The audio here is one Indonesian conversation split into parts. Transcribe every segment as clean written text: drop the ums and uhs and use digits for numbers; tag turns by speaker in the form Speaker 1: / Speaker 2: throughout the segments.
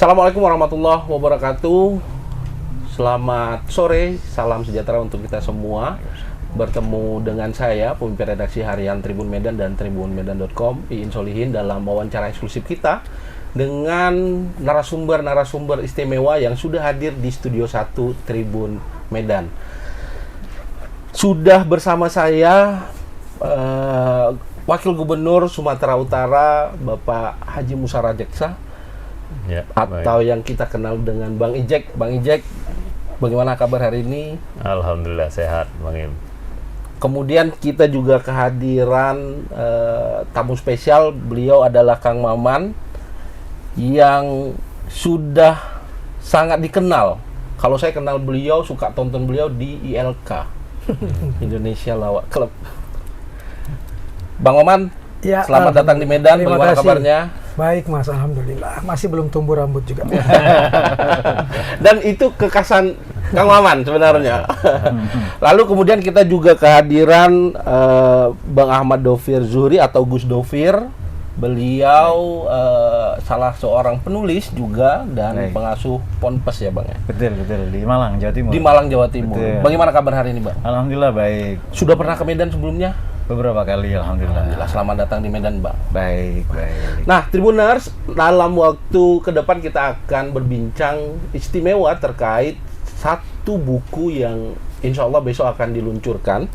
Speaker 1: Assalamualaikum warahmatullahi wabarakatuh. Selamat sore, salam sejahtera untuk kita semua. Bertemu dengan saya, pemimpin redaksi harian Tribun Medan dan tribunmedan.com, Iin Solihin, dalam wawancara eksklusif kita dengan narasumber-narasumber istimewa yang sudah hadir di Studio 1 Tribun Medan. Sudah bersama saya Wakil Gubernur Sumatera Utara, Bapak Haji Musa Rajeksa, ya, atau yang kita kenal dengan Bang Ijek. Bang Ijek, bagaimana kabar hari ini?
Speaker 2: Alhamdulillah sehat, Bang Im.
Speaker 1: Kemudian kita juga kehadiran tamu spesial. Beliau adalah Kang Maman yang sudah sangat dikenal. Kalau saya kenal beliau, suka tonton beliau di ILK, Indonesia Lawak Club. Bang Maman, ya, selamat datang di Medan. Bagaimana kabarnya?
Speaker 3: Baik Mas, Alhamdulillah. Masih belum tumbuh rambut juga.
Speaker 1: Dan itu kekhasan Kang Maman sebenarnya. Lalu kemudian kita juga kehadiran Bang Ahmad Dovir Zuhri atau Gus Dovir. Beliau salah seorang penulis juga dan pengasuh Ponpes ya Bang ya?
Speaker 4: Betul, di Malang, Jawa Timur.
Speaker 1: Di Malang, Jawa Timur.
Speaker 4: Betul.
Speaker 1: Bagaimana kabar hari ini Bang?
Speaker 4: Alhamdulillah baik.
Speaker 1: Sudah pernah ke Medan sebelumnya?
Speaker 4: Beberapa kali, Alhamdulillah.
Speaker 1: Selamat datang di Medan Bang.
Speaker 4: Baik.
Speaker 1: Nah, Tribuners, dalam waktu ke depan kita akan berbincang istimewa terkait satu buku yang insya Allah besok akan diluncurkan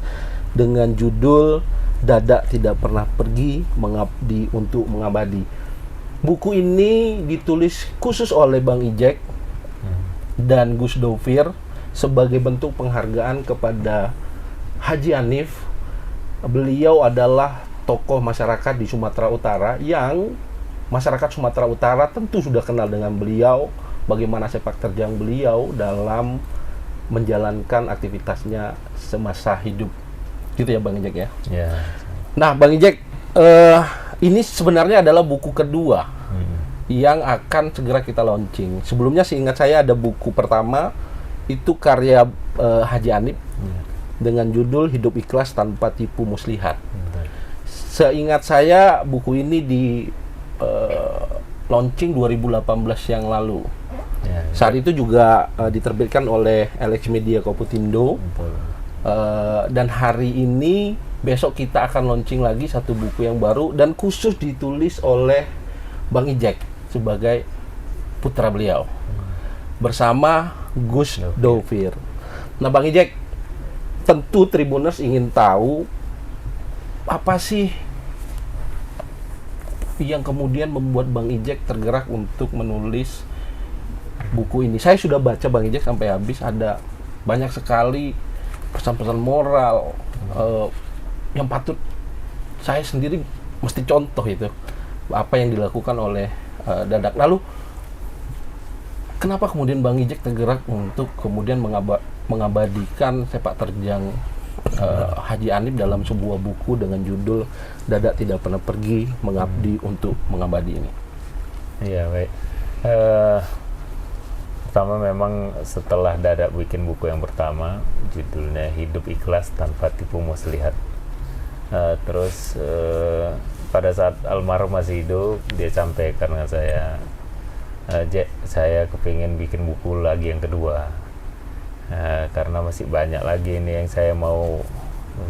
Speaker 1: dengan judul Dada Tidak Pernah Pergi, Mengabdi untuk Mengabadi. Buku ini ditulis khusus oleh Bang Ijek dan Gus Dovir sebagai bentuk penghargaan kepada Haji Hanif. Beliau adalah tokoh masyarakat di Sumatera Utara yang masyarakat Sumatera Utara tentu sudah kenal dengan beliau, bagaimana sepak terjang beliau dalam menjalankan aktivitasnya semasa hidup. Gitu ya Bang Ijek ya?
Speaker 2: Ya.
Speaker 1: Nah Bang Ijek, ini sebenarnya adalah buku kedua yang akan segera kita launching. Sebelumnya seingat saya ada buku pertama, itu karya Haji Hanif dengan judul Hidup Ikhlas Tanpa Tipu Muslihat. Seingat saya buku ini di launching 2018 yang lalu. Saat itu juga diterbitkan oleh LX Media Koputindo. Dan hari ini, besok kita akan launching lagi satu buku yang baru dan khusus ditulis oleh Bang Ijek sebagai putra beliau bersama Gus Dovir. Nah Bang Ijek, tentu Tribuners ingin tahu apa sih yang kemudian membuat Bang Ijek tergerak untuk menulis buku ini. Saya sudah baca Bang Ijek sampai habis, ada banyak sekali pesan-pesan moral yang patut saya sendiri mesti contoh itu apa yang dilakukan oleh Dadak. Lalu kenapa kemudian Bang Ijek tergerak untuk kemudian mengabadikan sepak terjang Haji Hanif dalam sebuah buku dengan judul Dadak Tidak Pernah Pergi, Mengabdi untuk Mengabadi ini?
Speaker 2: Iya, baik. Pertama memang setelah Dadak bikin buku yang pertama, judulnya Hidup Ikhlas Tanpa Tipu Muslihat. Terus pada saat almarhum masih hidup, dia sampaikan dengan saya, Jek, saya kepingin bikin buku lagi yang kedua. Karena masih banyak lagi ini yang saya mau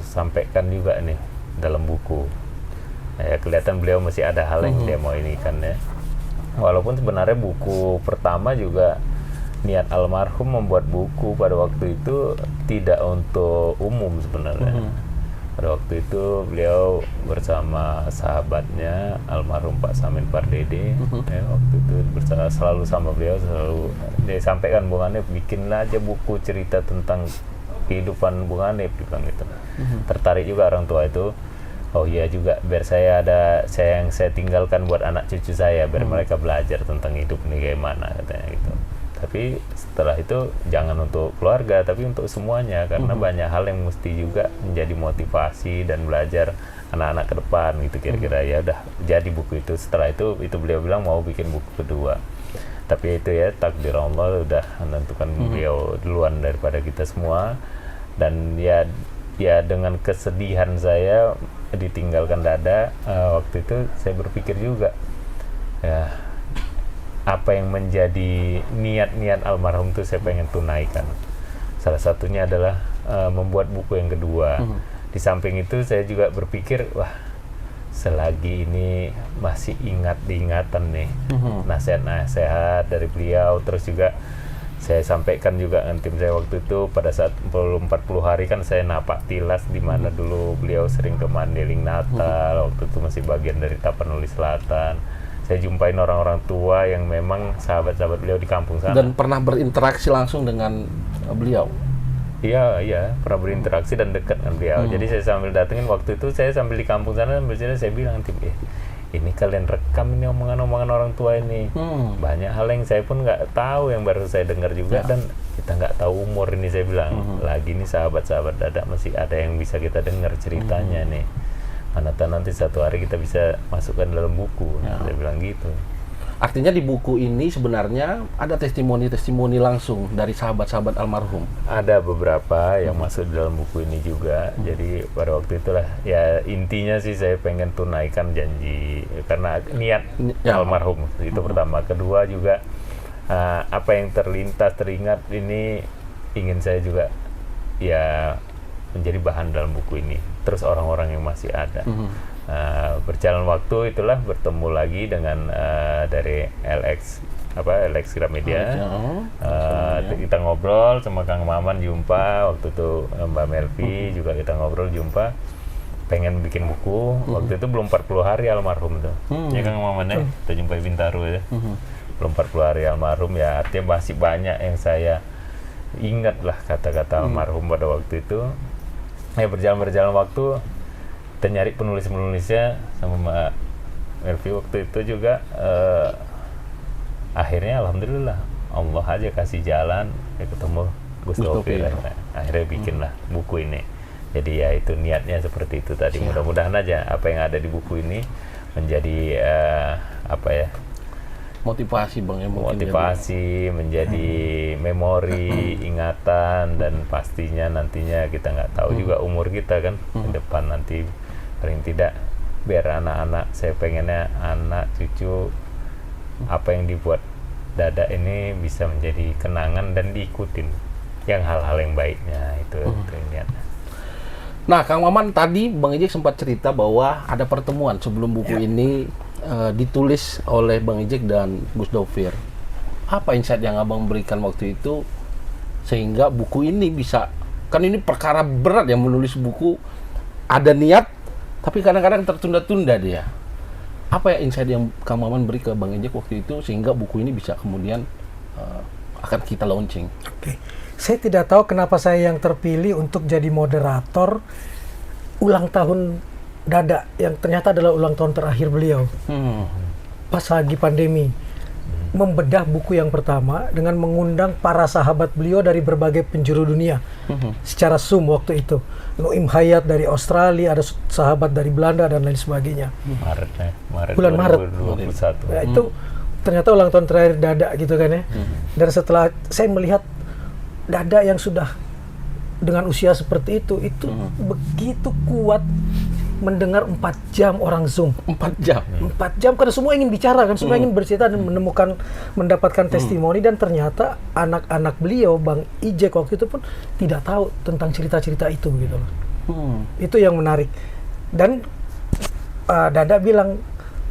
Speaker 2: sampaikan juga nih dalam buku. Kelihatan beliau masih ada hal yang dia mau ini kan ya. Walaupun sebenarnya buku pertama juga niat almarhum membuat buku pada waktu itu tidak untuk umum sebenarnya. Pada waktu itu beliau bersama sahabatnya almarhum Pak Samin Pardede, waktu itu selalu sama beliau, selalu dia sampaikan Bung Hanif bikinlah aja buku cerita tentang kehidupan Bung Hanif, dibilang gitu. Tertarik juga orang tua itu. Oh iya juga, biar saya ada yang saya tinggalkan buat anak cucu saya, biar mereka belajar tentang hidup ini kayak mana, katanya gitu. Tapi setelah itu jangan untuk keluarga, tapi untuk semuanya, karena banyak hal yang mesti juga menjadi motivasi dan belajar anak-anak ke depan gitu kira-kira. Ya udah jadi buku itu. Setelah itu beliau bilang mau bikin buku kedua. Tapi itu ya takdir Allah udah menentukan beliau duluan daripada kita semua. Dan ya dengan kesedihan saya ditinggalkan Dada, waktu itu saya berpikir juga ya apa yang menjadi niat-niat almarhum itu saya pengen tunaikan. Salah satunya adalah membuat buku yang kedua. Di samping itu saya juga berpikir, wah, selagi ini masih diingatan nih nasihat-nasihat dari beliau, terus juga saya sampaikan juga dengan tim saya waktu itu pada saat belum 40 hari kan saya napak tilas di mana dulu beliau sering ke Mandeling Natal, waktu itu masih bagian dari Tapanuli Selatan. Saya jumpain orang-orang tua yang memang sahabat-sahabat beliau di kampung sana.
Speaker 1: Dan pernah berinteraksi langsung dengan beliau?
Speaker 2: Iya, pernah berinteraksi dan dekat dengan beliau. Jadi saya sambil datengin waktu itu, saya sambil di kampung sana, sambil saya bilang, tim, ini kalian rekam ini omongan-omongan orang tua ini. Banyak hal yang saya pun nggak tahu, yang baru saya dengar juga, dan kita nggak tahu umur ini, saya bilang. Lagi nih sahabat-sahabat Dada masih ada yang bisa kita dengar ceritanya nih. Mana tahu nanti satu hari kita bisa masukkan dalam buku. Saya bilang gitu.
Speaker 1: Artinya di buku ini sebenarnya ada testimoni-testimoni langsung dari sahabat-sahabat almarhum.
Speaker 2: Ada beberapa yang masuk di dalam buku ini juga. Jadi pada waktu itulah ya intinya sih saya pengen tunaikan janji karena niat almarhum itu pertama. Kedua juga apa yang teringat ini ingin saya juga ya menjadi bahan dalam buku ini. Terus orang-orang yang masih ada. Berjalan waktu itulah bertemu lagi dengan dari LX Gramedia. Kita ngobrol sama Kang Maman, jumpa waktu itu Mbak Melvi juga kita ngobrol, jumpa pengen bikin buku. Waktu itu belum 40 hari almarhum tuh. Ya Kang Maman ya, kita jumpa di Bintaro ya. Belum 40 hari almarhum ya, artinya masih banyak yang saya ingat lah kata-kata almarhum pada waktu itu. Ya berjalan waktu kita nyari penulis-penulisnya sama Mbak Melvi waktu itu juga akhirnya alhamdulillah Allah aja kasih jalan ya ketemu Gus Dovir, akhirnya bikinlah buku ini. Jadi ya itu niatnya seperti itu tadi. Mudah-mudahan aja apa yang ada di buku ini menjadi
Speaker 1: Motivasi Bang ya,
Speaker 2: motivasi, menjadi memori, ingatan, dan pastinya nantinya kita nggak tahu juga umur kita kan ke depan nanti, paling tidak biar anak-anak, saya pengennya anak cucu apa yang dibuat Dada ini bisa menjadi kenangan dan diikutin yang hal-hal yang baiknya itu niatnya.
Speaker 1: Nah, Kang Maman tadi Bang Ijek sempat cerita bahwa ada pertemuan sebelum buku ini ditulis oleh Bang Ijek dan Gus Dovir. Apa insight yang Abang berikan waktu itu sehingga buku ini bisa, kan ini perkara berat ya menulis buku, ada niat tapi kadang-kadang tertunda-tunda dia. Apa ya insight yang Kang Maman beri ke Bang Ijek waktu itu sehingga buku ini bisa kemudian akan kita launching?
Speaker 3: Oke. Saya tidak tahu kenapa saya yang terpilih untuk jadi moderator ulang tahun Dada yang ternyata adalah ulang tahun terakhir beliau. Pas lagi pandemi. Membedah buku yang pertama dengan mengundang para sahabat beliau dari berbagai penjuru dunia. Secara Zoom waktu itu. Noim Hayat dari Australia, ada sahabat dari Belanda dan lain sebagainya. Bulan Maret
Speaker 2: 2021.
Speaker 3: Ya, itu ternyata ulang tahun terakhir Dada gitu kan ya. Dan setelah saya melihat Dada yang sudah dengan usia seperti itu begitu kuat mendengar 4 jam orang Zoom.
Speaker 1: 4 jam?
Speaker 3: 4 jam, karena semua ingin bicara kan, semua ingin bercerita dan mendapatkan testimoni, dan ternyata anak-anak beliau, Bang Ijek waktu itu pun tidak tahu tentang cerita-cerita itu gitu loh. Itu yang menarik. Dan Dada bilang,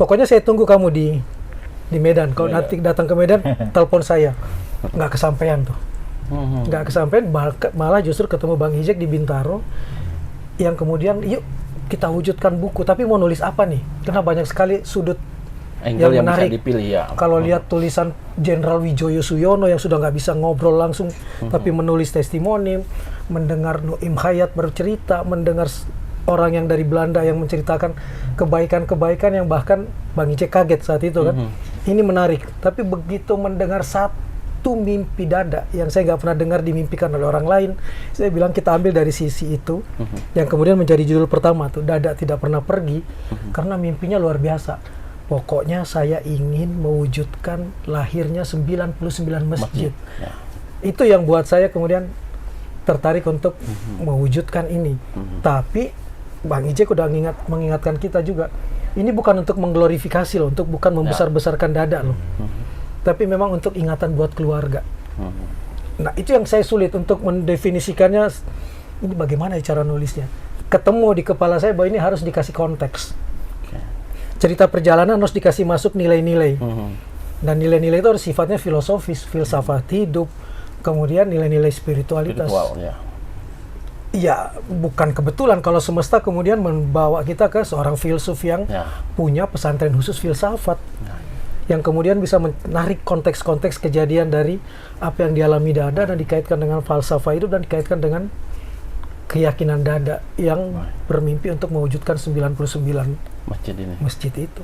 Speaker 3: pokoknya saya tunggu kamu di Medan. Kalau nanti datang ke Medan, telepon saya. Nggak kesampaian tuh. Nggak kesampaian, malah justru ketemu Bang Ijek di Bintaro, yang kemudian yuk kita wujudkan buku, tapi mau nulis apa nih? Karena banyak sekali sudut
Speaker 1: Angle yang
Speaker 3: menarik.
Speaker 1: bisa dipilih ya.
Speaker 3: Kalau lihat tulisan Jenderal Wijoyo Suyono yang sudah nggak bisa ngobrol langsung, tapi menulis testimoni, mendengar Noim Hayat bercerita, mendengar orang yang dari Belanda yang menceritakan kebaikan-kebaikan yang bahkan Bang Ijek kaget saat itu kan. Ini menarik. Tapi begitu mendengar satu mimpi Dada yang saya nggak pernah dengar dimimpikan oleh orang lain, saya bilang kita ambil dari sisi itu, yang kemudian menjadi judul pertama tuh, Dada Tidak Pernah Pergi, karena mimpinya luar biasa. Pokoknya saya ingin mewujudkan lahirnya 99 masjid. Itu yang buat saya kemudian tertarik untuk mewujudkan ini. Tapi Bang Ijek udah mengingatkan kita juga, ini bukan untuk mengglorifikasi loh, bukan membesar-besarkan Dada loh. tapi memang untuk ingatan buat keluarga. Nah, itu yang saya sulit untuk mendefinisikannya. Ini bagaimana ya cara nulisnya? Ketemu di kepala saya bahwa ini harus dikasih konteks. Cerita perjalanan harus dikasih masuk nilai-nilai. Dan nilai-nilai itu harus sifatnya filosofis, filsafat hidup, kemudian nilai-nilai spiritualitas.
Speaker 1: Spiritual, ya.
Speaker 3: Ya, bukan kebetulan kalau semesta kemudian membawa kita ke seorang filsuf yang punya pesantren khusus filsafat. Yang kemudian bisa menarik konteks-konteks kejadian dari apa yang dialami Dada dan dikaitkan dengan falsafah hidup dan dikaitkan dengan keyakinan Dada yang bermimpi untuk mewujudkan 99 masjid itu.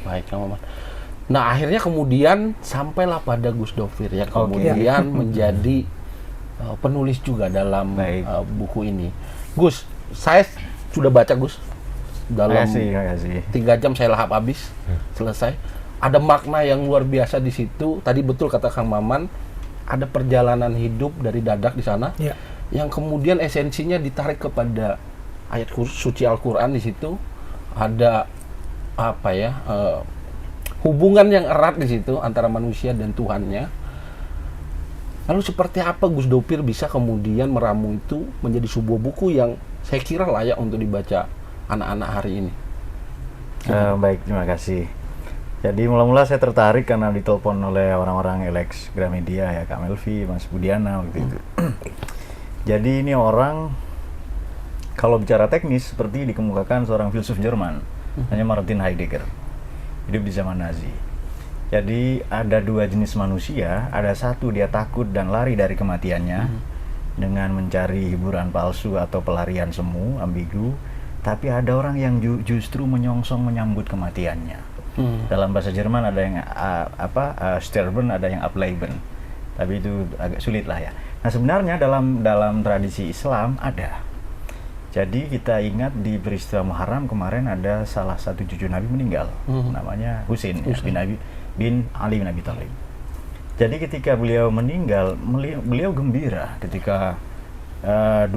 Speaker 1: Baik, Kang Maman. Nah, akhirnya kemudian sampailah pada Gus Dovir yang kemudian menjadi penulis juga dalam buku ini. Gus, saya sudah baca Gus. Dalam 3 jam saya lahap habis, selesai. Ada makna yang luar biasa di situ. Tadi betul kata Kang Maman, ada perjalanan hidup dari Dadak di sana. Yang kemudian esensinya ditarik kepada ayat suci Al-Qur'an di situ. Ada hubungan yang erat di situ antara manusia dan Tuhannya. Lalu seperti apa Gus Dovir bisa kemudian meramu itu menjadi sebuah buku yang saya kira layak untuk dibaca anak-anak hari ini?
Speaker 4: Baik, terima kasih. Jadi mula-mula saya tertarik karena ditelepon oleh orang-orang Elex Gramedia ya, Kak Melvi, Mas Budiana waktu itu. Jadi ini orang, kalau bicara teknis, seperti dikemukakan seorang filsuf Jerman, namanya Martin Heidegger, hidup di zaman Nazi. Jadi ada 2 jenis manusia, ada satu dia takut dan lari dari kematiannya dengan mencari hiburan palsu atau pelarian semu, ambigu. Tapi ada orang yang justru menyongsong menyambut kematiannya. Dalam bahasa Jerman ada yang sterben, ada yang ableben. Tapi itu agak sulit lah ya. Nah sebenarnya dalam tradisi Islam ada. Jadi kita ingat di peristiwa Muharram kemarin ada salah satu cucu Nabi meninggal, namanya Husain bin Ali bin Abi Thalib. Jadi ketika beliau meninggal, beliau gembira ketika 23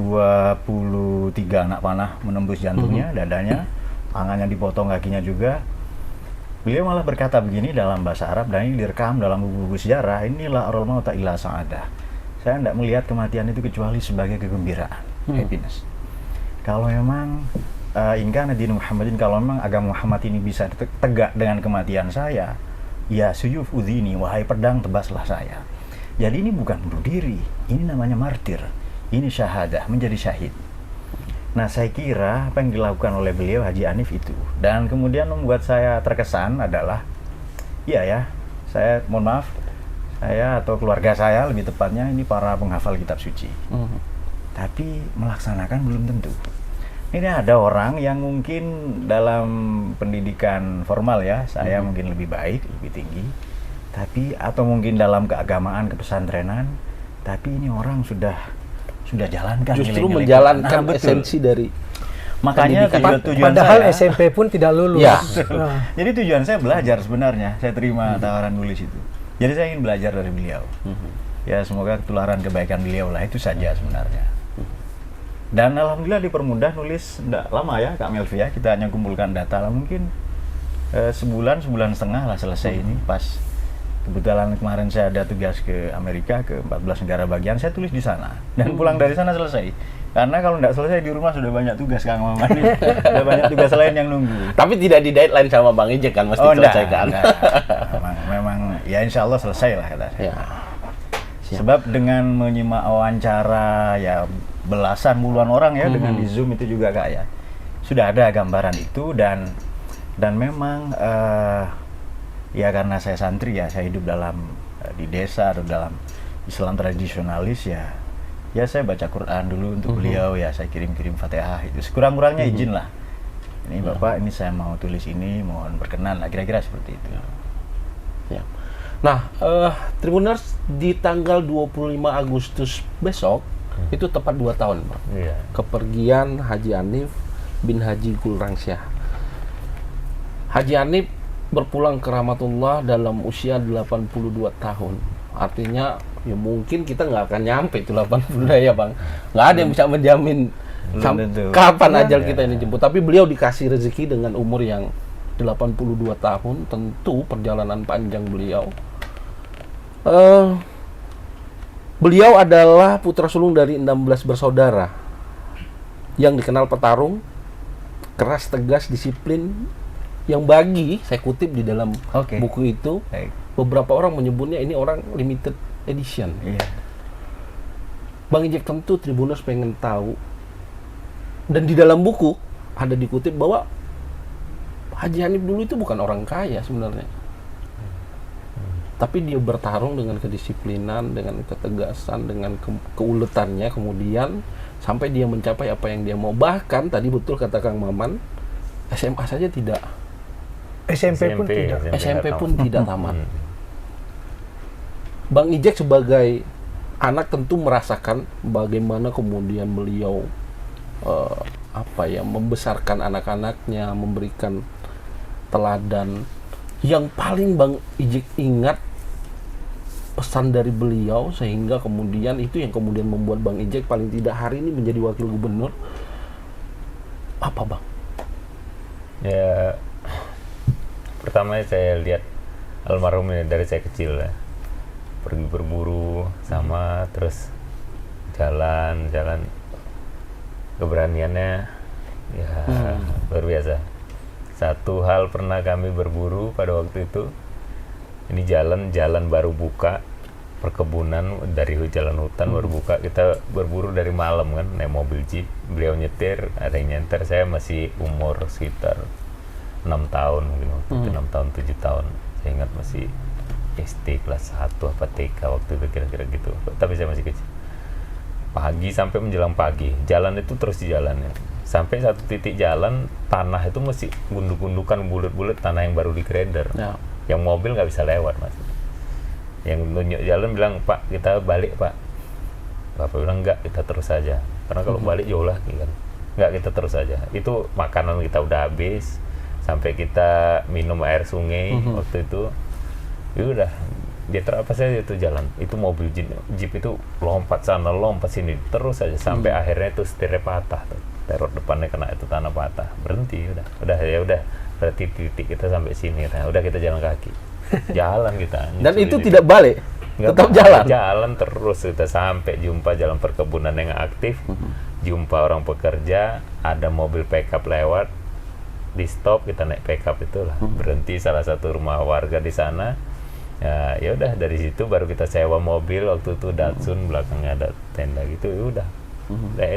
Speaker 4: anak panah menembus jantungnya, dadanya, tangannya dipotong, kakinya juga. Beliau malah berkata begini dalam bahasa Arab, dan ini direkam dalam buku-buku sejarah, inilah arul mauta illa sa'adah. Saya tidak melihat kematian itu kecuali sebagai kegembiraan, happiness. Kalau memang ingkana dinu Muhammadin, kalau memang agama Muhammad ini bisa tegak dengan kematian saya, ya suyuf udhini, wahai pedang tebaslah saya. Jadi ini bukan bunuh diri, ini namanya martir, ini syahadah, menjadi syahid. Nah saya kira apa yang dilakukan oleh beliau Haji Hanif itu, dan kemudian membuat saya terkesan adalah, saya mohon maaf, saya atau keluarga saya lebih tepatnya ini para penghafal kitab suci, tapi melaksanakan belum tentu. Ini ada orang yang mungkin dalam pendidikan formal ya, saya mungkin lebih baik, lebih tinggi, tapi atau mungkin dalam keagamaan, kepesantrenan, tapi ini orang sudah jalankan
Speaker 1: justru
Speaker 4: nilai-nilai
Speaker 1: menjalankan esensi dari
Speaker 4: makanya tujuan
Speaker 3: padahal
Speaker 4: saya,
Speaker 3: SMP pun tidak lulus.
Speaker 4: Jadi tujuan saya belajar sebenarnya, saya terima tawaran nulis itu. Jadi saya ingin belajar dari beliau. Ya semoga ketularan kebaikan beliau lah, itu saja sebenarnya. Dan alhamdulillah dipermudah nulis, tidak lama ya Kak Melvi ya, kita hanya kumpulkan data lah mungkin sebulan setengah lah selesai ini. Pas kebetulan kemarin saya ada tugas ke Amerika, ke 14 negara bagian, saya tulis di sana dan pulang dari sana selesai. Karena kalau tidak selesai di rumah sudah banyak tugas Kang Maman, sudah banyak tugas lain yang nunggu.
Speaker 1: Tapi tidak di deadline sama Bang Ijek kan, mesti selesaikan.
Speaker 4: Memang ya insya Allah selesai lah kata saya. Sebab dengan menyimak wawancara ya belasan puluhan orang ya dengan di Zoom itu juga Kak ya, sudah ada gambaran itu. Dan memang ya karena saya santri ya, saya hidup di desa atau dalam Islam tradisionalis ya saya baca Quran dulu untuk beliau ya, saya kirim Fatihah itu sekurang-kurangnya izin lah, ini Bapak ini saya mau tulis ini, mohon berkenan lah, kira-kira seperti itu
Speaker 1: ya. Nah, Tribuners, di tanggal 25 Agustus besok itu tepat 2 tahun Bang, kepergian Haji Hanif bin Haji Gulrangsyah. Haji Hanif berpulang ke rahmatullah dalam usia 82 tahun. Artinya ya mungkin kita nggak akan nyampe itu 80 ya Bang. Nggak ada yang bisa menjamin kapan ajal kita ini jemput. Tapi beliau dikasih rezeki dengan umur yang 82 tahun. Tentu perjalanan panjang beliau Beliau adalah putra sulung dari 16 bersaudara yang dikenal petarung, keras, tegas, disiplin, yang bagi, saya kutip di dalam
Speaker 4: Oke.
Speaker 1: buku itu,
Speaker 4: Baik.
Speaker 1: beberapa orang menyebutnya ini orang limited edition.
Speaker 4: Iya.
Speaker 1: Bang Ijek tentu Tribuners pengen tahu, dan di dalam buku ada dikutip bahwa Haji Hanif dulu itu bukan orang kaya sebenarnya. Tapi dia bertarung dengan kedisiplinan, dengan ketegasan, dengan keuletannya, kemudian sampai dia mencapai apa yang dia mau. Bahkan tadi betul kata Kang Maman, SMA saja tidak,
Speaker 3: SMP pun tidak.
Speaker 1: SMP pun tidak tamat. Bang Ijek sebagai anak tentu merasakan bagaimana kemudian beliau membesarkan anak-anaknya, memberikan teladan. Yang paling Bang Ijek ingat pesan dari beliau sehingga kemudian itu yang kemudian membuat Bang Ijek paling tidak hari ini menjadi wakil gubernur, apa Bang?
Speaker 2: Ya, pertama saya lihat almarhum ini dari saya kecil ya, pergi berburu sama, terus jalan keberaniannya ya luar biasa. Satu hal, pernah kami berburu pada waktu itu, ini jalan baru buka, perkebunan dari jalan hutan baru buka, kita berburu dari malam kan, naik mobil jeep, beliau nyetir, ada yang nyanter, saya masih umur sekitar 6 tahun mungkin waktu itu, 6 tahun 7 tahun, saya ingat masih SD kelas 1 apa TK waktu itu kira-kira gitu, tapi saya masih kecil. Pagi sampai menjelang pagi, jalan itu terus di jalannya, sampai satu titik jalan tanah itu masih gunduk-gundukan, bulat-bulat, tanah yang baru di-grader, yang mobil nggak bisa lewat mas. Yang nunjuk jalan bilang, Pak kita balik Pak. Bapak bilang enggak, kita terus saja, karena kalau balik jauh lagi kan. Enggak, kita terus saja. Itu makanan kita udah habis, sampai kita minum air sungai waktu itu. Ya udah, dia terapa saja itu jalan. Itu mobil jeep itu lompat sana, lompat sini, terus saja sampai akhirnya itu setirnya patah. Teror depannya kena itu tanah patah, berhenti. Udah berarti titik kita sampai sini. Nah, udah kita jalan kaki. Jalan kita.
Speaker 1: Dan itu tidak balik, tetap
Speaker 2: jalan terus kita sampai jumpa jalan perkebunan yang aktif, jumpa orang pekerja, ada mobil pickup lewat, di stop, kita naik pickup itulah, berhenti salah satu rumah warga di sana. Ya udah, dari situ baru kita sewa mobil, waktu itu Datsun, belakangnya ada tenda gitu. Ya udah,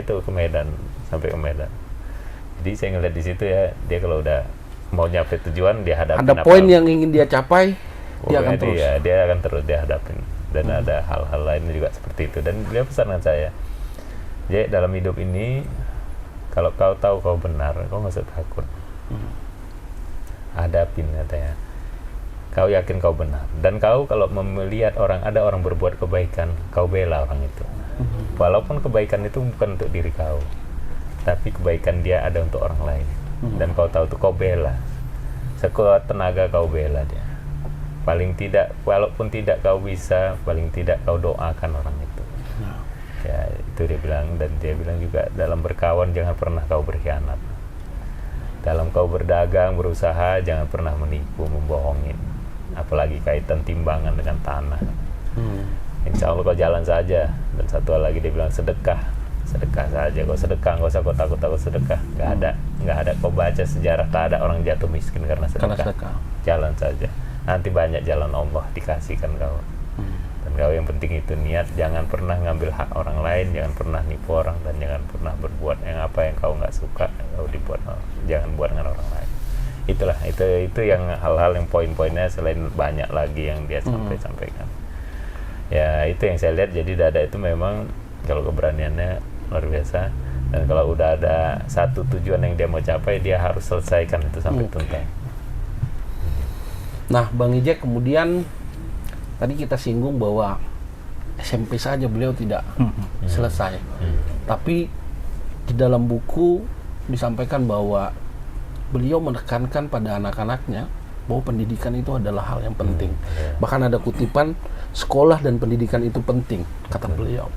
Speaker 2: itu ke Medan, sampai ke Medan. Jadi saya ngeliat di situ ya, dia kalau udah mau nyampe tujuan, dia hadapin
Speaker 1: ada poin yang ingin dia capai, dia akan terus.
Speaker 2: Dia akan terus dia hadapin. Dan ada hal-hal lain juga seperti itu. Dan beliau pesankan saya, jadi dalam hidup ini, kalau kau tahu kau benar, kau nggak usah takut. Hadapin katanya. Kau yakin kau benar. Dan kau kalau melihat ada orang berbuat kebaikan, kau bela orang itu. Walaupun kebaikan itu bukan untuk diri kau, tapi kebaikan dia ada untuk orang lain. Dan kau tahu itu, kau bela. Sekuat tenaga kau bela dia. Paling tidak, walaupun tidak kau bisa, paling tidak kau doakan orang itu. Ya, itu dia bilang. Dan dia bilang juga, dalam berkawan jangan pernah kau berkhianat. Dalam kau berdagang, berusaha, jangan pernah menipu, membohongin. Apalagi kaitan timbangan dengan tanah. Insya Allah kau jalan saja. Dan satu hal lagi dia bilang, sedekah saja. Kau sedekah, nggak usah kau takut sedekah. Nggak ada. Kau baca sejarah, tak ada orang jatuh miskin karena sedekah. Jalan saja, nanti banyak jalan Allah dikasihkan kau. Dan kau yang penting itu niat, jangan pernah ngambil hak orang lain, jangan pernah nipu orang, dan jangan pernah berbuat yang kau nggak suka, kau dibuat, jangan buat dengan orang lain. Itulah, itu yang hal-hal yang poin-poinnya, selain banyak lagi yang dia sampaikan. Ya itu yang saya lihat. Jadi Dada itu memang kalau keberaniannya luar biasa, dan kalau udah ada satu tujuan yang dia mau capai, dia harus selesaikan itu sampai tuntas.
Speaker 1: Nah, Bang Ijek, kemudian tadi kita singgung bahwa SMP saja beliau tidak selesai. Tapi di dalam buku disampaikan bahwa beliau menekankan pada anak-anaknya bahwa pendidikan itu adalah hal yang penting. Bahkan ada kutipan, sekolah dan pendidikan itu penting, kata beliau.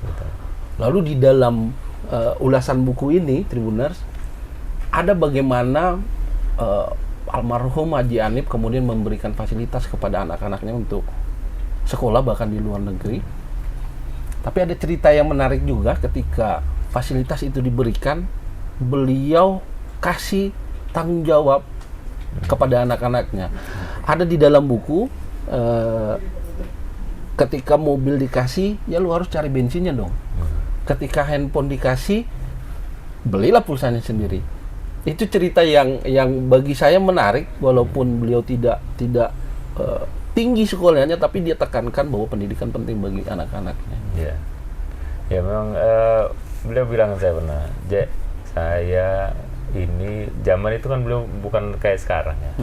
Speaker 1: Lalu di dalam ulasan buku ini, Tribuners, ada bagaimana almarhum Haji Hanif kemudian memberikan fasilitas kepada anak-anaknya untuk sekolah bahkan di luar negeri. Tapi ada cerita yang menarik juga ketika fasilitas itu diberikan, beliau kasih tanggung jawab kepada anak-anaknya. Ada di dalam buku, ketika mobil dikasih, ya lu harus cari bensinnya dong. Ketika handphone dikasih, belilah pulsanya sendiri. Itu cerita yang bagi saya menarik, walaupun beliau tidak tinggi sekolahnya, tapi dia tekankan bahwa pendidikan penting bagi anak-anaknya.
Speaker 2: Ya, ya memang beliau bilang saya pernah, saya ini zaman itu kan belum bukan kayak sekarang ya.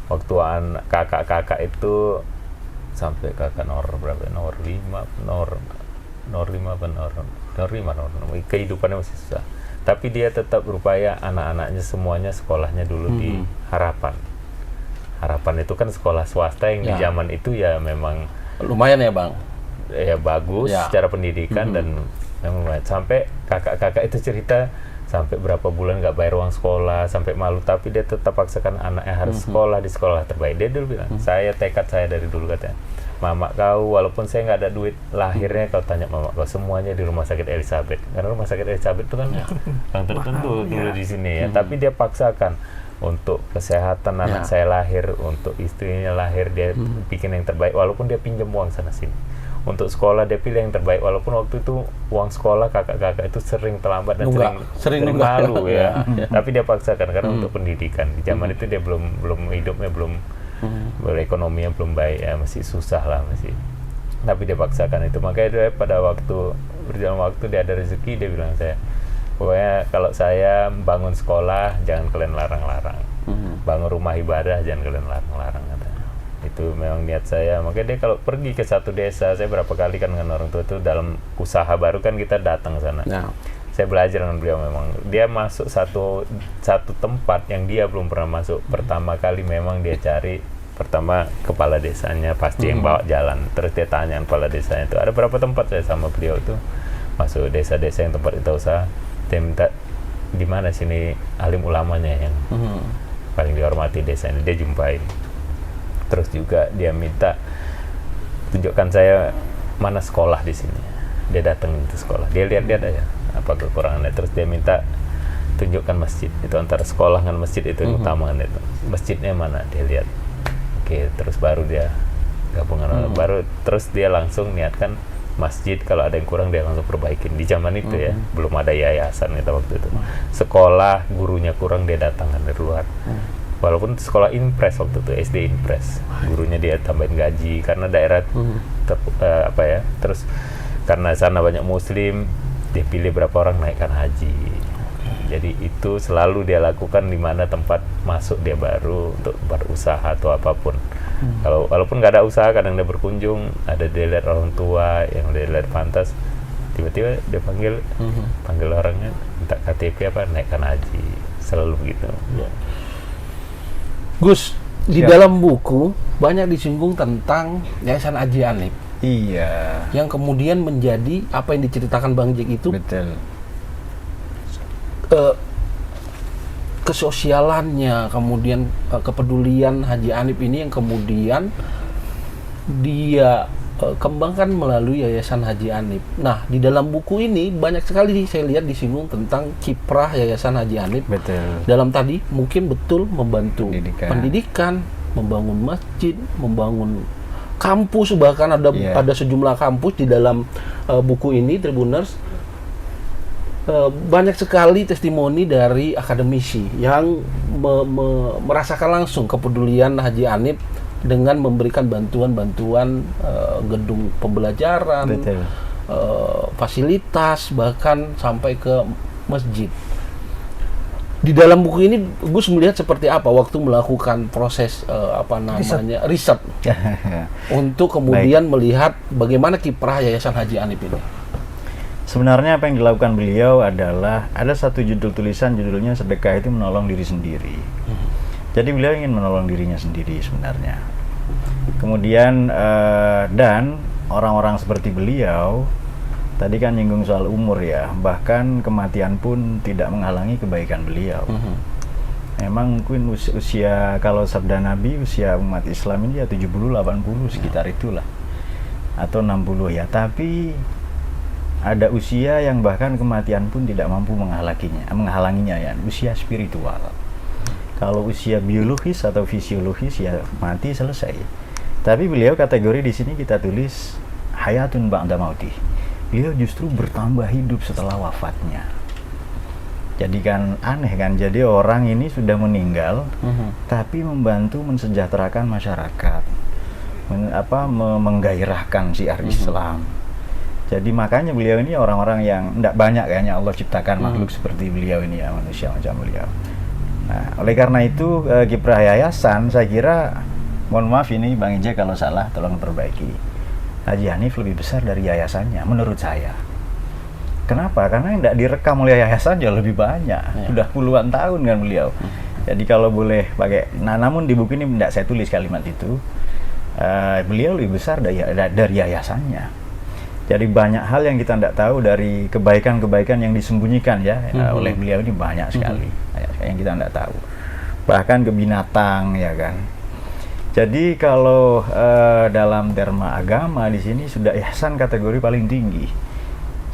Speaker 2: Waktu kakak-kakak itu sampai kakak nomor 5 kehidupannya masih susah. Tapi dia tetap berupaya anak-anaknya semuanya sekolahnya dulu di Harapan. Harapan itu kan sekolah swasta yang di zaman itu ya memang
Speaker 1: lumayan ya Bang.
Speaker 2: Ya bagus secara pendidikan dan memang sampai kakak-kakak itu cerita sampai berapa bulan nggak bayar uang sekolah, sampai malu, tapi dia tetap paksakan anaknya harus sekolah di sekolah terbaik. Dia dulu bilang, tekad saya dari dulu katanya, mama kau walaupun saya nggak ada duit lahirnya, kau tanya mama kau semuanya di rumah sakit Elizabeth, karena rumah sakit Elizabeth itu kan yang tertentu dulu di sini ya. Tapi dia paksakan untuk kesehatan anak saya lahir, untuk istrinya lahir, dia bikin yang terbaik walaupun dia pinjam uang sana sini. Untuk sekolah dia pilih yang terbaik walaupun waktu itu uang sekolah kakak-kakak itu sering terlambat dan sering malu ya. Tapi dia paksakan karena untuk pendidikan. Di zaman itu dia belum hidupnya belum berekonominya belum baik ya, masih susah lah masih. Tapi dia paksakan itu. Makanya dia pada waktu berjalan waktu dia ada rezeki, dia bilang saya, pokoknya kalau saya bangun sekolah jangan kalian larang-larang. Bangun rumah ibadah jangan kalian larang-larang katanya. Itu memang niat saya. Makanya dia kalau pergi ke satu desa, saya berapa kali kan dengan orang tua itu dalam usaha baru kan kita datang sana. Saya belajar dengan beliau, memang dia masuk satu tempat yang dia belum pernah masuk. Pertama kali memang dia cari pertama kepala desanya pasti yang bawa jalan. Terus dia tanya kepala desanya itu ada berapa tempat. Saya sama beliau itu masuk desa-desa yang tempat kita usaha. Dia minta di mana sini alim ulamanya yang paling dihormati desa ini, dia jumpain. Terus juga dia minta tunjukkan saya mana sekolah di sini. Dia datang ke sekolah, dia lihat-lihat aja apa kekurangannya. Terus dia minta tunjukkan masjid. Itu antara sekolah dengan masjid itu yang utama kan itu. Masjidnya mana dia lihat. Oke, terus baru dia gabungan baru terus dia langsung niatkan masjid, kalau ada yang kurang dia langsung perbaikin. Di zaman itu ya belum ada yayasan itu waktu itu. Sekolah gurunya kurang dia datangkan dari luar. Walaupun sekolah impres waktu itu, SD impres, gurunya dia tambahin gaji karena daerah terus karena sana banyak muslim, dia pilih berapa orang naikkan haji. Jadi itu selalu dia lakukan di mana tempat masuk dia baru untuk berusaha atau apapun. Kalau walaupun nggak ada usaha, kadang dia berkunjung, ada dia lihat orang tua yang dia lihat pantas, tiba-tiba dia panggil orangnya minta KTP naikkan haji, selalu begitu.
Speaker 1: Gus, di dalam buku banyak disinggung tentang Yayasan Haji Hanif.
Speaker 4: Iya.
Speaker 1: Yang kemudian menjadi apa yang diceritakan Bang Jack itu.
Speaker 4: Betul.
Speaker 1: Kesosialannya, kemudian kepedulian Haji Hanif ini yang kemudian dia kembangkan melalui Yayasan Haji Hanif. Nah, di dalam buku ini banyak sekali saya lihat disinggung tentang kiprah Yayasan Haji Hanif.
Speaker 4: Betul.
Speaker 1: Dalam tadi mungkin betul membantu pendidikan, membangun masjid, membangun kampus, bahkan ada sejumlah kampus di dalam buku ini Tribuners. Banyak sekali testimoni dari akademisi yang merasakan langsung kepedulian Haji Hanif dengan memberikan bantuan-bantuan gedung pembelajaran, fasilitas, bahkan sampai ke masjid. Di dalam buku ini Gus melihat seperti apa waktu melakukan proses riset untuk kemudian melihat bagaimana kiprah Yayasan Haji Hanif ini.
Speaker 4: Sebenarnya apa yang dilakukan beliau adalah ada satu judul tulisan, judulnya Sedekah itu Menolong Diri Sendiri. Jadi beliau ingin menolong dirinya sendiri sebenarnya. Kemudian dan orang-orang seperti beliau tadi kan nyinggung soal umur ya, bahkan kematian pun tidak menghalangi kebaikan beliau. Memang mungkin usia kalau sabda Nabi, usia umat Islam ini ya 70-80 sekitar itulah. atau 60 ya, tapi ada usia yang bahkan kematian pun tidak mampu menghalanginya ya, usia spiritual. Kalau usia biologis atau fisiologis ya mati selesai. Tapi beliau kategori di sini kita tulis hayatun ba'da mautih. Beliau justru bertambah hidup setelah wafatnya. Jadi kan aneh kan, jadi orang ini sudah meninggal, tapi membantu mensejahterakan masyarakat, menggairahkan syiar Islam. Jadi makanya beliau ini orang-orang yang tidak banyak kayaknya Allah ciptakan makhluk seperti beliau ini ya, manusia macam beliau. Nah, oleh karena itu kiprah yayasan, saya kira, mohon maaf ini Bang Ijek kalau salah, tolong perbaiki. Haji Hanif lebih besar dari yayasannya, menurut saya. Kenapa? Karena yang tidak direkam oleh yayasan jauh lebih banyak. Sudah puluhan tahun kan beliau. Jadi kalau boleh pakai, nah namun di buku ini tidak saya tulis kalimat itu. Beliau lebih besar dari yayasannya. Jadi banyak hal yang kita tidak tahu dari kebaikan-kebaikan yang disembunyikan ya oleh beliau ini banyak sekali yang kita tidak tahu. Bahkan ke binatang ya kan. Jadi kalau dalam terma agama di sini sudah ihsan kategori paling tinggi.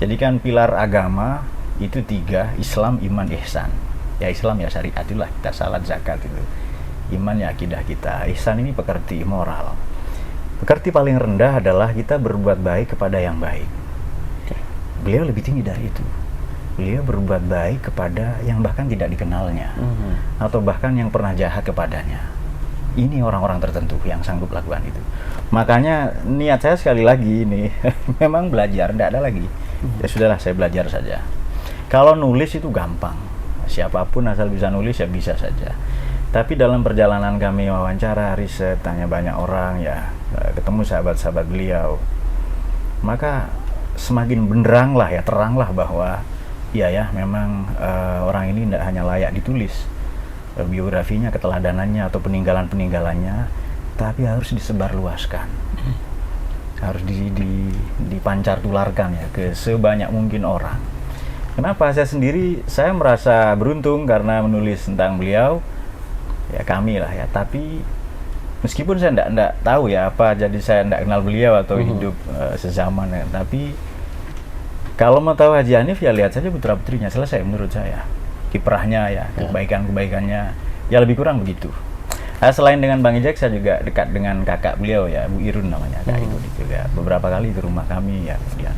Speaker 4: Jadi kan pilar agama itu 3, Islam, iman, ihsan. Ya Islam ya syariat itulah, kita salat, zakat itu. Iman ya akidah kita. Ihsan ini pekerti moral. Pekerti paling rendah adalah kita berbuat baik kepada yang baik. Beliau lebih tinggi dari itu. Beliau berbuat baik kepada yang bahkan tidak dikenalnya, atau bahkan yang pernah jahat kepadanya. Ini orang-orang tertentu yang sanggup lakukan itu. Makanya niat saya sekali lagi ini memang belajar, tidak ada lagi. Ya sudahlah, saya belajar saja. Kalau nulis itu gampang, siapapun asal bisa nulis ya bisa saja. Tapi dalam perjalanan kami wawancara, riset, tanya banyak orang ya, ketemu sahabat-sahabat beliau, maka semakin benderang lah ya, terang lah bahwa iya ya memang orang ini tidak hanya layak ditulis biografinya, keteladanannya atau peninggalan-peninggalannya, tapi harus disebarluaskan, harus dipancar tularkan ya ke sebanyak mungkin orang. Kenapa? Saya merasa beruntung karena menulis tentang beliau. Ya kami lah ya, tapi meskipun saya tidak tahu ya apa, jadi saya tidak kenal beliau atau hidup sezaman ya, tapi kalau mau tahu Haji Hanif ya lihat saja putra putrinya, selesai menurut saya. Kiprahnya ya, kebaikan-kebaikannya ya lebih kurang begitu. Selain dengan Bang Ijek, saya juga dekat dengan kakak beliau ya, Bu Irun namanya, Kak Irun itu ya, beberapa kali ke rumah kami ya kemudian.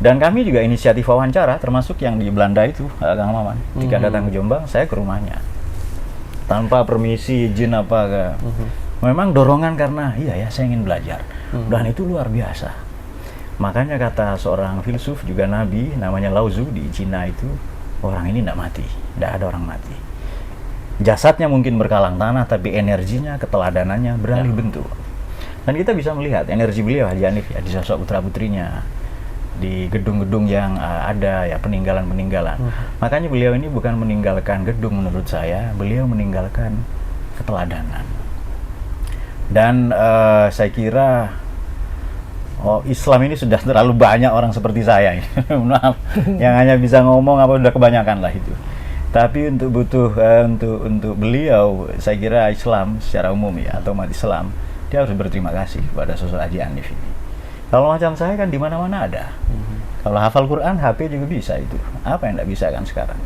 Speaker 4: Dan kami juga inisiatif wawancara, termasuk yang di Belanda itu, Kang Maman. Ketika datang ke Jombang, saya ke rumahnya tanpa permisi, izin apa memang dorongan karena iya ya saya ingin belajar, dan itu luar biasa. Makanya kata seorang filsuf juga nabi namanya Lao Tzu di Cina itu, orang ini tidak mati, tidak ada orang mati. Jasadnya mungkin berkalang tanah, tapi energinya, keteladanannya beralih bentuk. Dan kita bisa melihat energi beliau Haji Hanif ya di sosok putra putrinya, di gedung-gedung yang ada ya, peninggalan-peninggalan. Makanya beliau ini bukan meninggalkan gedung menurut saya, beliau meninggalkan keteladanan. Dan saya kira Islam ini sudah terlalu banyak orang seperti saya maaf, yang hanya bisa ngomong apa udah kebanyakan lah itu. Tapi untuk beliau, saya kira Islam secara umum ya, atau umat Islam, dia harus berterima kasih kepada sosok Haji Hanif ini. Kalau macam saya kan di mana-mana ada. Kalau hafal Quran, HP juga bisa itu. Apa yang tidak bisa kan sekarang?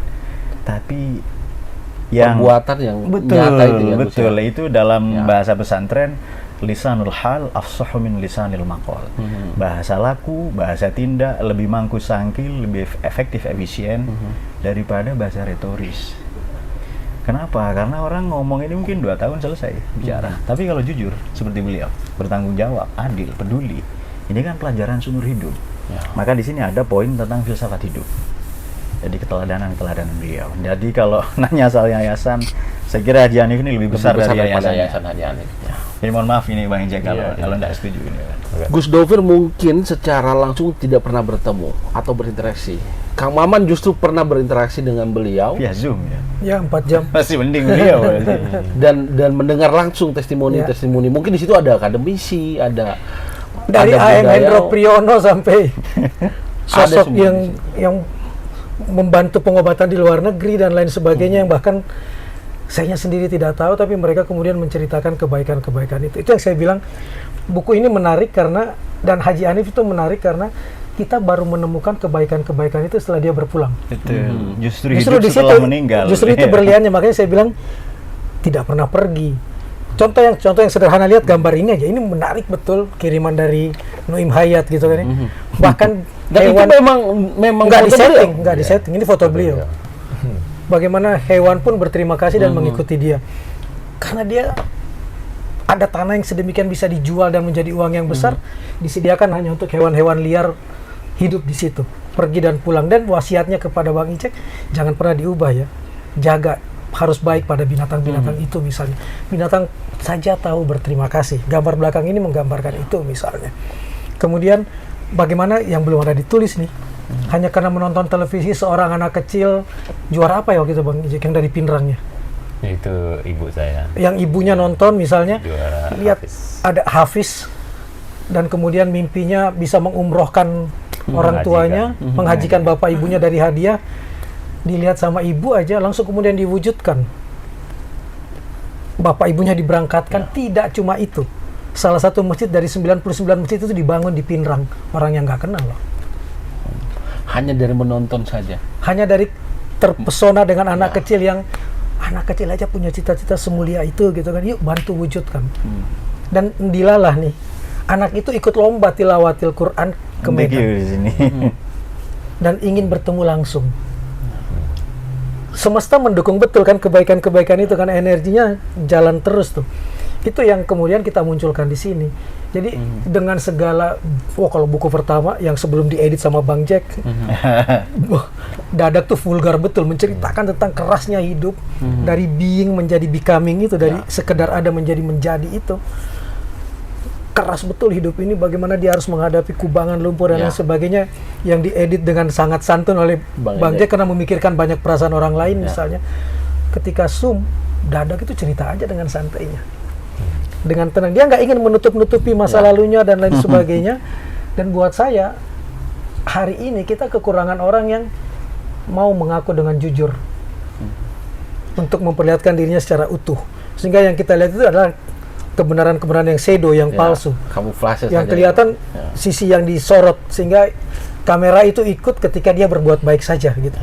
Speaker 4: Tapi yang
Speaker 1: perbuatan yang nyata itu ya,
Speaker 4: betul itu dalam bahasa pesantren, lisanul hal afsahu min lisanil maqal. Bahasa laku, bahasa tindak lebih mangku sangkil, lebih efektif, efisien daripada bahasa retoris. Kenapa? Karena orang ngomong ini mungkin 2 tahun selesai bicara. Tapi kalau jujur seperti beliau, bertanggung jawab, adil, peduli. Ini kan pelajaran seumur hidup. Maka di sini ada poin tentang filsafat hidup. Jadi keteladanan beliau. Jadi kalau nanya soal yayasan, saya kira Haji Hanif ini lebih besar dari yayasan
Speaker 1: Haji Hanif.
Speaker 4: Jadi mohon maaf ini Bang Ijek kalau tidak setuju ini.
Speaker 1: Gus Dovir mungkin secara langsung tidak pernah bertemu atau berinteraksi. Kang Maman justru pernah berinteraksi dengan beliau.
Speaker 4: Via Zoom ya.
Speaker 3: Ya 4 jam.
Speaker 4: Masih mending beliau.
Speaker 1: dan mendengar langsung testimoni-testimoni. Mungkin di situ ada akademisi, ada
Speaker 3: dari A.M. Hendro Priyono sampai sosok yang membantu pengobatan di luar negeri dan lain sebagainya, yang bahkan saya sendiri tidak tahu, tapi mereka kemudian menceritakan kebaikan-kebaikan itu. Itu yang saya bilang buku ini menarik karena Dan Haji Hanif itu menarik karena kita baru menemukan kebaikan-kebaikan itu setelah dia berpulang.
Speaker 4: Betul. Justru
Speaker 3: Justru
Speaker 4: hidup
Speaker 3: di
Speaker 4: setelah
Speaker 3: situ,
Speaker 4: meninggal.
Speaker 3: justru itu
Speaker 4: Iya.
Speaker 3: berliannya. Makanya saya bilang tidak pernah pergi. Contoh yang sederhana, lihat gambar ini aja. Ini menarik betul, kiriman dari Nuim Hayat gitu kan. Bahkan
Speaker 1: Dan itu
Speaker 3: hewan
Speaker 1: memang
Speaker 3: nggak
Speaker 1: foto
Speaker 3: disetting,
Speaker 1: beliau.
Speaker 3: nggak disetting. Ini foto beliau. Bagaimana hewan pun berterima kasih dan mengikuti dia. Karena dia ada tanah yang sedemikian bisa dijual dan menjadi uang yang besar, disediakan hanya untuk hewan-hewan liar hidup di situ, pergi dan pulang. Dan wasiatnya kepada Bang Icek, jangan pernah diubah ya, jaga, harus baik pada binatang-binatang itu misalnya. Binatang saja tahu berterima kasih. Gambar belakang ini menggambarkan itu misalnya. Kemudian bagaimana yang belum ada ditulis nih, hanya karena menonton televisi seorang anak kecil, juara apa ya waktu itu Bang Icek yang dari Pinrangnya?
Speaker 2: Itu ibu saya.
Speaker 3: Yang ibunya nonton misalnya,
Speaker 2: Juara
Speaker 3: lihat
Speaker 2: Hafiz.
Speaker 3: ada Hafiz dan kemudian mimpinya bisa mengumrohkan orang tuanya, menghajikan bapak ibunya dari hadiah, dilihat sama ibu aja langsung kemudian diwujudkan. Bapak ibunya diberangkatkan, tidak cuma itu. Salah satu masjid dari 99 masjid itu dibangun di Pinrang, orang yang nggak kenal loh.
Speaker 1: Hanya dari menonton saja.
Speaker 3: Hanya dari terpesona dengan anak kecil yang anak kecil aja punya cita-cita semulia itu gitu kan, yuk bantu wujudkan. Dan dilalah nih, anak itu ikut lomba tilawatil Quran ke
Speaker 4: Thank you
Speaker 3: Medan
Speaker 4: di sini.
Speaker 3: dan ingin bertemu langsung. Semesta mendukung betul kan kebaikan-kebaikan itu kan, energinya jalan terus tuh. Itu yang kemudian kita munculkan di sini. Jadi dengan segala, kalau buku pertama yang sebelum diedit sama Bang Jack, wah, Dadak tuh vulgar betul, menceritakan tentang kerasnya hidup, dari being menjadi becoming itu, dari sekedar ada menjadi itu. Keras betul hidup ini, bagaimana dia harus menghadapi kubangan lumpur dan lain sebagainya, yang diedit dengan sangat santun oleh Bang Jack karena memikirkan banyak perasaan orang lain misalnya. Ketika Zoom, Dadak itu cerita aja dengan santainya, dengan tenang. Dia nggak ingin menutup-nutupi masa lalunya dan lain sebagainya. Dan buat saya, hari ini kita kekurangan orang yang mau mengaku dengan jujur untuk memperlihatkan dirinya secara utuh. Sehingga yang kita lihat itu adalah kebenaran-kebenaran yang pseudo, yang palsu.
Speaker 1: Kamuflase
Speaker 3: Yang
Speaker 1: saja.
Speaker 3: kelihatan sisi yang disorot, sehingga kamera itu ikut ketika dia berbuat baik saja gitu.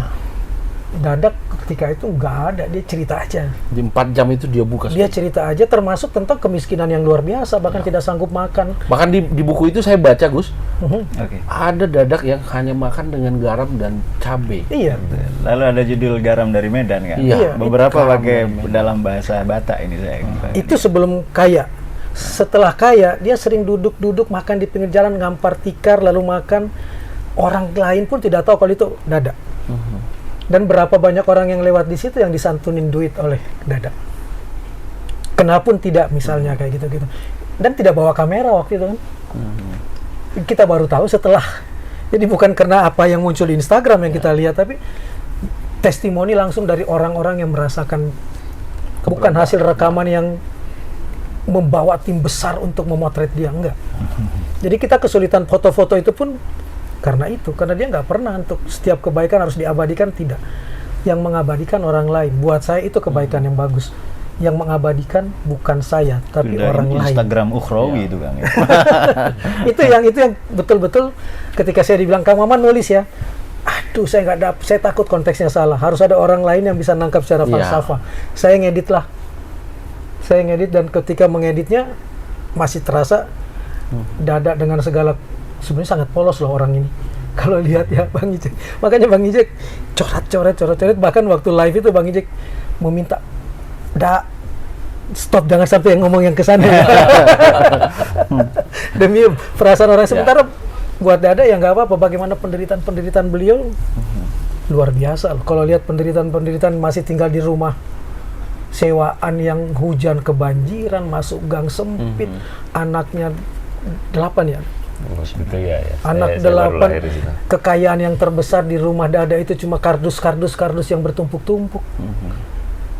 Speaker 3: Dadak ketika itu nggak ada, dia cerita aja.
Speaker 1: Di 4 jam itu dia buka.
Speaker 3: Dia cerita aja, termasuk tentang kemiskinan yang luar biasa, bahkan tidak sanggup makan.
Speaker 1: Bahkan di buku itu saya baca, Gus,
Speaker 4: Oke.
Speaker 1: ada Dadak yang hanya makan dengan garam dan cabai.
Speaker 3: Iya.
Speaker 4: Lalu ada judul Garam dari Medan kan?
Speaker 1: Iya.
Speaker 4: Beberapa
Speaker 1: Garam
Speaker 4: pakai
Speaker 1: dari Medan.
Speaker 4: dalam bahasa Batak ini saya.
Speaker 3: Itu sebelum kaya. Setelah kaya, dia sering duduk-duduk makan di pinggir jalan, ngampar tikar, lalu makan. Orang lain pun tidak tahu kalau itu Dadak. Dan berapa banyak orang yang lewat di situ yang disantunin duit oleh Dadak. Kenapun tidak misalnya kayak gitu-gitu. Dan tidak bawa kamera waktu itu kan. Kita baru tahu setelah. Jadi bukan karena apa yang muncul di Instagram yang kita lihat, tapi testimoni langsung dari orang-orang yang merasakan, bukan hasil rekaman yang membawa tim besar untuk memotret dia, enggak. Jadi kita kesulitan foto-foto itu pun karena itu, karena dia nggak pernah untuk setiap kebaikan harus diabadikan, tidak. Yang mengabadikan orang lain. Buat saya itu kebaikan yang bagus. Yang mengabadikan bukan saya, tapi orang lain.
Speaker 4: Instagram ukhrawi itu kan.
Speaker 3: itu yang betul-betul ketika saya dibilang Kang Maman nulis ya, aduh saya nggak dapet, saya takut konteksnya salah, harus ada orang lain yang bisa nangkap secara falsafah. Saya ngedit dan ketika mengeditnya masih terasa Dadak dengan segala, sebenarnya sangat polos loh orang ini kalau lihat ya Bang Ijek. Makanya Bang Ijek coret-coret, bahkan waktu live itu Bang Ijek meminta stop, jangan sampai yang ngomong yang kesana ya. Demi perasaan orang. Sementara buat Dada ya nggak apa-apa. Bagaimana penderitaan beliau luar biasa loh. Kalau lihat penderitaan masih tinggal di rumah sewaan yang hujan kebanjiran, masuk gang sempit, anaknya 8 ya.
Speaker 2: Itu ya.
Speaker 3: Anak
Speaker 2: Saya baru
Speaker 3: 8,
Speaker 2: lahir di situ.
Speaker 3: kekayaan yang terbesar di rumah Dada itu cuma kardus yang bertumpuk-tumpuk.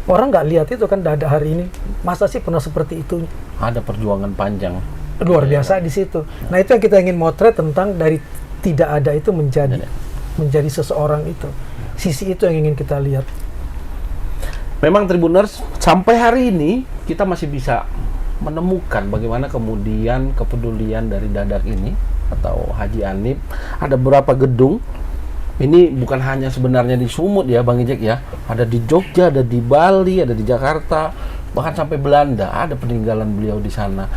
Speaker 3: Orang nggak lihat itu kan Dada hari ini. Masa sih pernah seperti itu?
Speaker 1: Ada perjuangan panjang.
Speaker 3: Luar biasa di situ. Nah itu yang kita ingin motret tentang dari tidak ada itu menjadi seseorang itu. Sisi itu yang ingin kita lihat.
Speaker 1: Memang Tribuners, sampai hari ini kita masih bisa menemukan bagaimana kemudian kepedulian dari Dadak ini atau Haji Hanif, ada beberapa gedung. Ini bukan hanya sebenarnya di Sumut ya Bang Ijek ya, ada di Jogja, ada di Bali, ada di Jakarta, bahkan sampai Belanda ada peninggalan beliau di sana.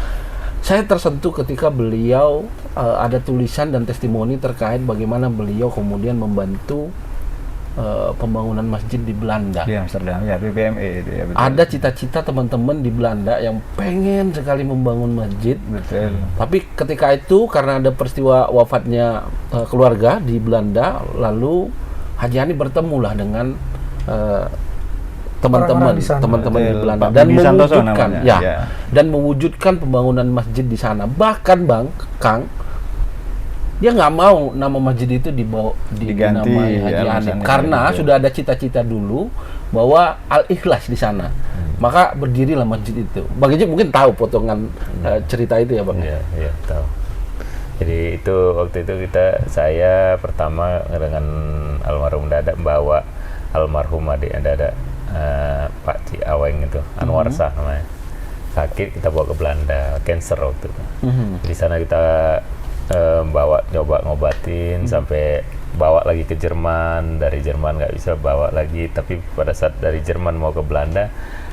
Speaker 1: Saya tersentuh ketika beliau ada tulisan dan testimoni terkait bagaimana beliau kemudian membantu pembangunan masjid di Belanda.
Speaker 4: Di Amsterdam ya, BPME itu ya, betul.
Speaker 1: Ada cita-cita teman-teman di Belanda yang pengen sekali membangun masjid.
Speaker 4: Betul.
Speaker 1: Tapi ketika itu karena ada peristiwa wafatnya keluarga di Belanda, lalu Haji Hanif bertemulah dengan teman-teman
Speaker 3: Orang-orang di sana.
Speaker 1: teman-teman di
Speaker 4: Betul,
Speaker 1: Belanda
Speaker 4: Pak
Speaker 1: dan
Speaker 4: Budi Santoso
Speaker 1: mewujudkan
Speaker 4: namanya,
Speaker 1: ya,
Speaker 4: ya.
Speaker 1: dan mewujudkan pembangunan masjid di sana. Bahkan Bang Kang, dia nggak mau nama masjid itu
Speaker 4: Diganti,
Speaker 1: dinamai Haji
Speaker 4: ya,
Speaker 1: Hanif
Speaker 4: alasannya
Speaker 1: karena
Speaker 4: gitu.
Speaker 1: sudah ada cita-cita dulu bahwa Al-Ikhlas di sana. Maka berdirilah masjid itu. Bang Ijek mungkin tahu potongan cerita itu ya Bang.
Speaker 2: Iya, iya, tahu. Jadi itu waktu itu saya pertama dengan almarhum Dada bawa almarhum adik Dada, Pak Ci Aweng itu, Anwar Shah namanya. Sakit, kita bawa ke Belanda, cancer waktu itu. Di sana kita nyoba ngobatin sampai bawa lagi ke Jerman, dari Jerman nggak bisa bawa lagi, tapi pada saat dari Jerman mau ke Belanda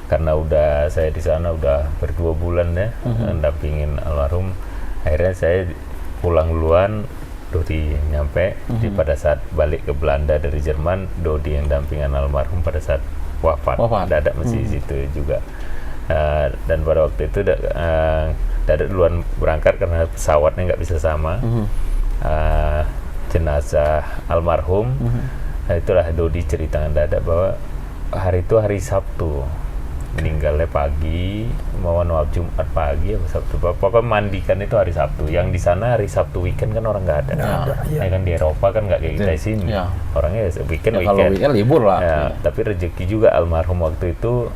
Speaker 2: karena udah saya di sana udah ber2 bulan ya mendampingin almarhum, akhirnya saya pulang duluan, Dodi nyampe. Di pada saat balik ke Belanda dari Jerman, Dodi yang dampingan almarhum pada saat wafat. Dada masih di situ juga. Dan pada waktu itu Dada duluan berangkat karena pesawatnya nggak bisa sama. Jenazah almarhum, itulah Dodi ceritakan Dada bahwa hari itu hari Sabtu, meninggalnya pagi, mohon maaf Jumat pagi atau Sabtu. Pokoknya mandikan itu hari Sabtu. Yang di sana hari Sabtu weekend kan orang nggak ada. Ya kan di Eropa kan nggak kayak kita di sini.
Speaker 1: Ya.
Speaker 2: Orangnya weekend.
Speaker 1: Kalau weekend libur lah.
Speaker 2: Ya, tapi rezeki juga almarhum waktu itu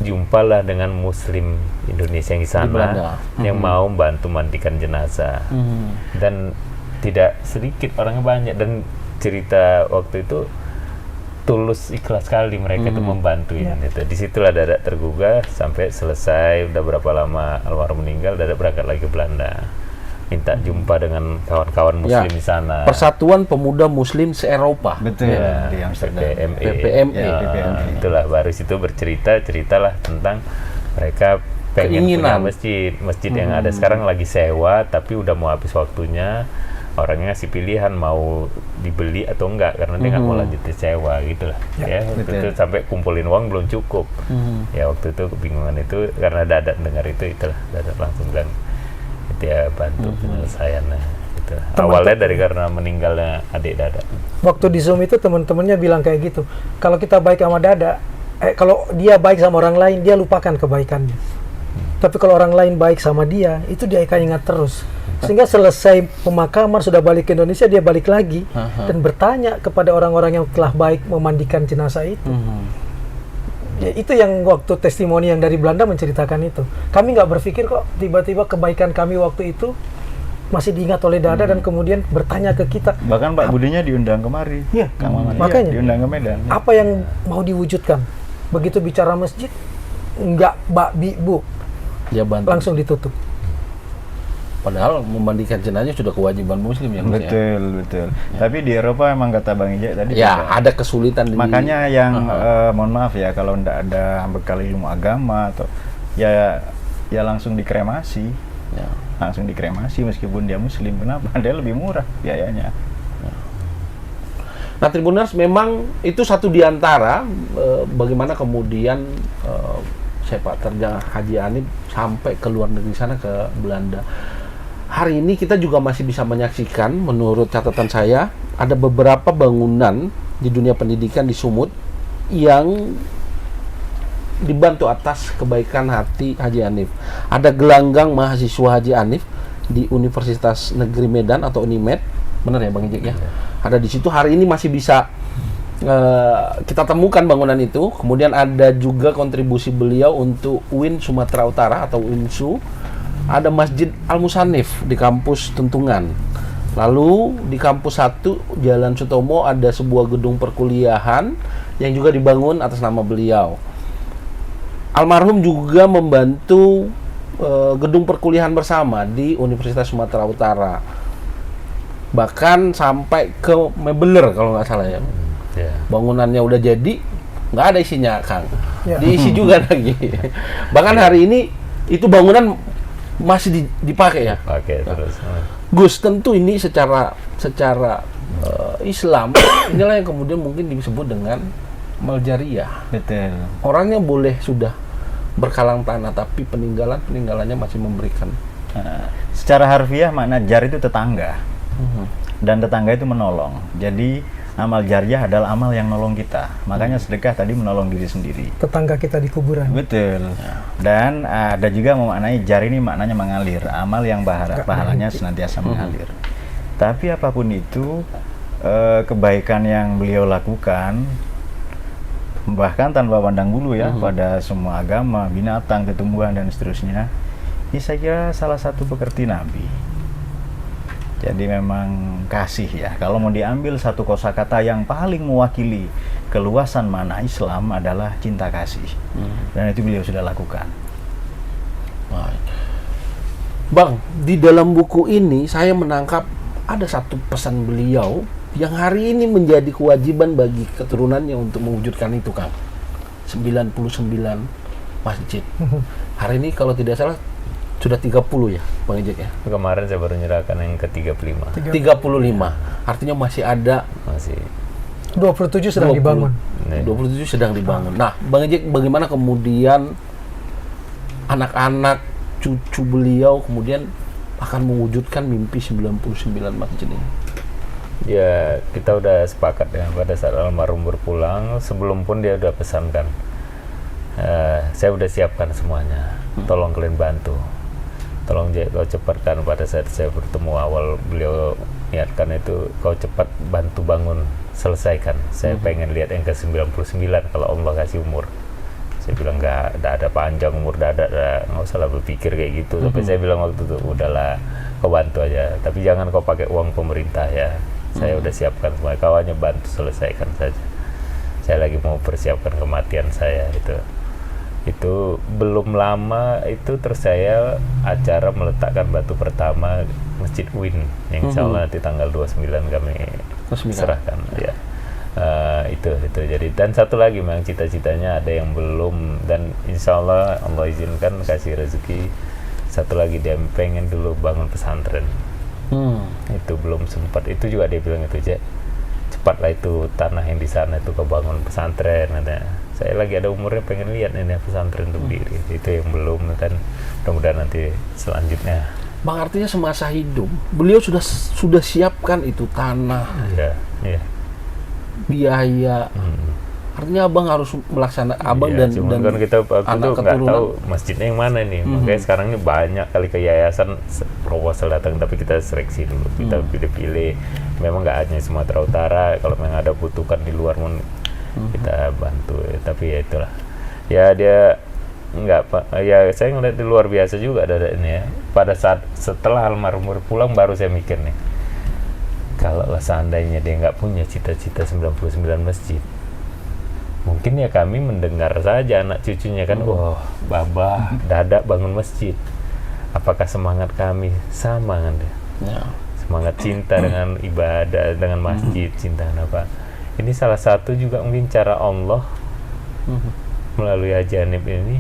Speaker 2: jumpalah dengan Muslim Indonesia yang di sana yang mau bantu mandikan jenazah. Dan tidak sedikit, orangnya banyak, dan cerita waktu itu tulus ikhlas sekali mereka itu membantuin itu. Disitulah Dada tergugah sampai selesai. Udah berapa lama almarhum meninggal, Dada berangkat lagi ke Belanda, minta jumpa dengan kawan-kawan Muslim di sana.
Speaker 1: Persatuan Pemuda Muslim se-Eropa.
Speaker 4: Betul,
Speaker 2: Ya,
Speaker 4: di Amsterdam.
Speaker 1: PPME.
Speaker 2: Ya, itulah baru situ ceritalah tentang mereka pengen punya masjid yang ada sekarang lagi sewa, tapi udah mau habis waktunya. Orangnya ngasih pilihan mau dibeli atau enggak karena dia nggak mau lanjut sewa gitulah. Ya, waktu itu sampai kumpulin uang belum cukup. Ya waktu itu kebingungan itu karena Dada dengar itulah Dada langsung bilang dia bantu penyelesaiannya. Gitu. Awalnya dari karena meninggalnya adik Dada.
Speaker 3: Waktu di Zoom itu teman-temannya bilang kayak gitu. Kalau kita baik sama Dada, kalau dia baik sama orang lain, dia lupakan kebaikannya. Tapi kalau orang lain baik sama dia, itu dia akan ingat terus. Sehingga selesai pemakaman, sudah balik ke Indonesia, dia balik lagi dan bertanya kepada orang-orang yang telah baik memandikan jenazah itu. Ya, itu yang waktu testimoni yang dari Belanda menceritakan itu. Kami nggak berpikir kok tiba-tiba kebaikan kami waktu itu masih diingat oleh Dada dan kemudian bertanya ke kita.
Speaker 4: Bahkan Pak Budinya diundang kemari.
Speaker 3: Iya,
Speaker 4: Makanya diundang ke Medan.
Speaker 3: Apa yang mau diwujudkan? Begitu bicara masjid, nggak Bu,
Speaker 1: Dia bantu.
Speaker 3: langsung ditutup.
Speaker 1: Padahal memandikan jenazah sudah kewajiban Muslim ya.
Speaker 4: Betul. Tapi di Eropa emang kata Bang Ijek tadi
Speaker 1: Ya,
Speaker 4: juga.
Speaker 1: ada kesulitan.
Speaker 4: Makanya yang mohon maaf ya kalau ndak ada bekal ilmu agama atau ya langsung dikremasi.
Speaker 1: Ya.
Speaker 4: Langsung dikremasi meskipun dia Muslim. Kenapa? Dia lebih murah biayanya.
Speaker 1: Nah, Tribuners, memang itu satu di antara bagaimana kemudian sepak terjang Haji Hanif sampai ke luar negeri sana, ke Belanda. Hari ini kita juga masih bisa menyaksikan, menurut catatan saya, ada beberapa bangunan di dunia pendidikan di Sumut yang dibantu atas kebaikan hati Haji Hanif. Ada gelanggang mahasiswa Haji Hanif di Universitas Negeri Medan atau Unimed, benar ya Bang Ijek ya? Ada di situ, hari ini masih bisa kita temukan bangunan itu. Kemudian ada juga kontribusi beliau untuk UIN Sumatera Utara atau UINSU. Ada Masjid Al-Musannif di kampus Tuntungan. Lalu di kampus 1 Jalan Sutomo ada sebuah gedung perkuliahan yang juga dibangun atas nama beliau. Almarhum juga membantu gedung perkuliahan bersama di Universitas Sumatera Utara. Bahkan sampai ke mebeler kalau nggak salah ya.
Speaker 2: Ya.
Speaker 1: Bangunannya udah jadi, nggak ada isinya, Kang.
Speaker 3: Ya.
Speaker 1: Diisi juga lagi. Bahkan hari ini itu bangunan masih dipakai ya.
Speaker 2: Pakai terus.
Speaker 1: Gus, tentu ini secara Islam inilah yang kemudian mungkin disebut dengan maljariyah.
Speaker 4: Betul.
Speaker 1: Orangnya boleh sudah berkalang tanah, tapi peninggalannya masih memberikan.
Speaker 4: Secara harfiah makna jar itu tetangga. Dan tetangga itu menolong. Jadi amal jariyah adalah amal yang nolong kita. Makanya sedekah tadi menolong diri sendiri.
Speaker 3: Tetangga kita di kuburan.
Speaker 4: Betul. Dan ada juga memaknai jar ini maknanya mengalir. Amal yang pahalanya senantiasa mengalir. Tapi apapun itu, kebaikan yang beliau lakukan, bahkan tanpa pandang bulu ya, pada semua agama, binatang, tumbuhan, dan seterusnya, ini saya kira salah satu pekerti Nabi. Jadi memang kasih ya. Kalau mau diambil satu kosakata yang paling mewakili keluasan makna Islam adalah cinta kasih. Dan itu beliau sudah lakukan.
Speaker 1: Bang, di dalam buku ini saya menangkap ada satu pesan beliau yang hari ini menjadi kewajiban bagi keturunannya untuk mewujudkan itu, Kang. 99 masjid. Hari ini kalau tidak salah sudah 30 ya, Bang Ejek ya?
Speaker 2: Kemarin saya baru nyerahkan yang ke-35.
Speaker 1: 35. Artinya masih ada
Speaker 3: 27 sedang
Speaker 1: 20.
Speaker 3: dibangun.
Speaker 1: 27 sedang dibangun. Nah, Bang Ejek, bagaimana kemudian anak-anak cucu beliau kemudian akan mewujudkan mimpi 99 masjid ini?
Speaker 2: Ya, kita udah sepakat ya pada saat almarhum berpulang, sebelum pun dia udah pesankan. Saya udah siapkan semuanya. Tolong kalian bantu. Tolong kau cepatkan, pada saat saya bertemu awal beliau niatkan itu, kau cepat bantu bangun, selesaikan. Saya pengen lihat yang ke-99 kalau Allah kasih umur. Saya bilang nggak ada panjang umur, nggak usah lah berpikir kayak gitu. Tapi saya bilang waktu itu, udahlah kau bantu aja. Tapi jangan kau pakai uang pemerintah ya. Saya udah siapkan semua, kau hanya bantu selesaikan saja. Saya lagi mau persiapkan kematian saya itu belum lama itu terus saya acara meletakkan batu pertama Masjid Win yang insya Allah nanti tanggal 29 kami serahkan ya. Itu jadi, dan satu lagi memang cita-citanya ada yang belum, dan insya Allah izinkan kasih rezeki satu lagi, dia pengen dulu bangun pesantren. Itu belum sempat, itu juga dia bilang itu aja, cepatlah itu tanah yang di sana itu kau bangun pesantren katanya. Saya lagi ada umurnya pengen lihat ini pesantren itu berdiri. Itu yang belum, dan mudah-mudahan nanti selanjutnya.
Speaker 1: Bang, artinya semasa hidup beliau sudah siapkan itu tanah,
Speaker 2: iya.
Speaker 1: biaya. Artinya abang harus melaksanakan, abang
Speaker 2: Iya,
Speaker 1: dan
Speaker 2: kan kita waktu
Speaker 1: anak
Speaker 2: itu nggak
Speaker 1: keturunan
Speaker 2: tahu masjidnya yang mana nih. Makanya sekarang ini banyak kali ke yayasan proposal datang, tapi kita seleksi dulu, kita pilih-pilih. Memang nggak hanya Sumatera Utara, kalau memang ada butuhkan di luar kita bantu. Tapi ya itulah ya, dia nggak ya, saya ngeliat di luar biasa juga ada ini ya. Pada saat setelah almarhum berpulang baru saya mikir nih, kalau seandainya dia nggak punya cita-cita 99 masjid, mungkin ya kami mendengar saja anak cucunya kan, wah Babah dadak bangun masjid, apakah semangat kami sama kan dia?
Speaker 1: ya.
Speaker 2: Semangat cinta dengan ibadah, dengan masjid, cinta apa? Ini salah satu juga mungkin cara Allah melalui ajanib ini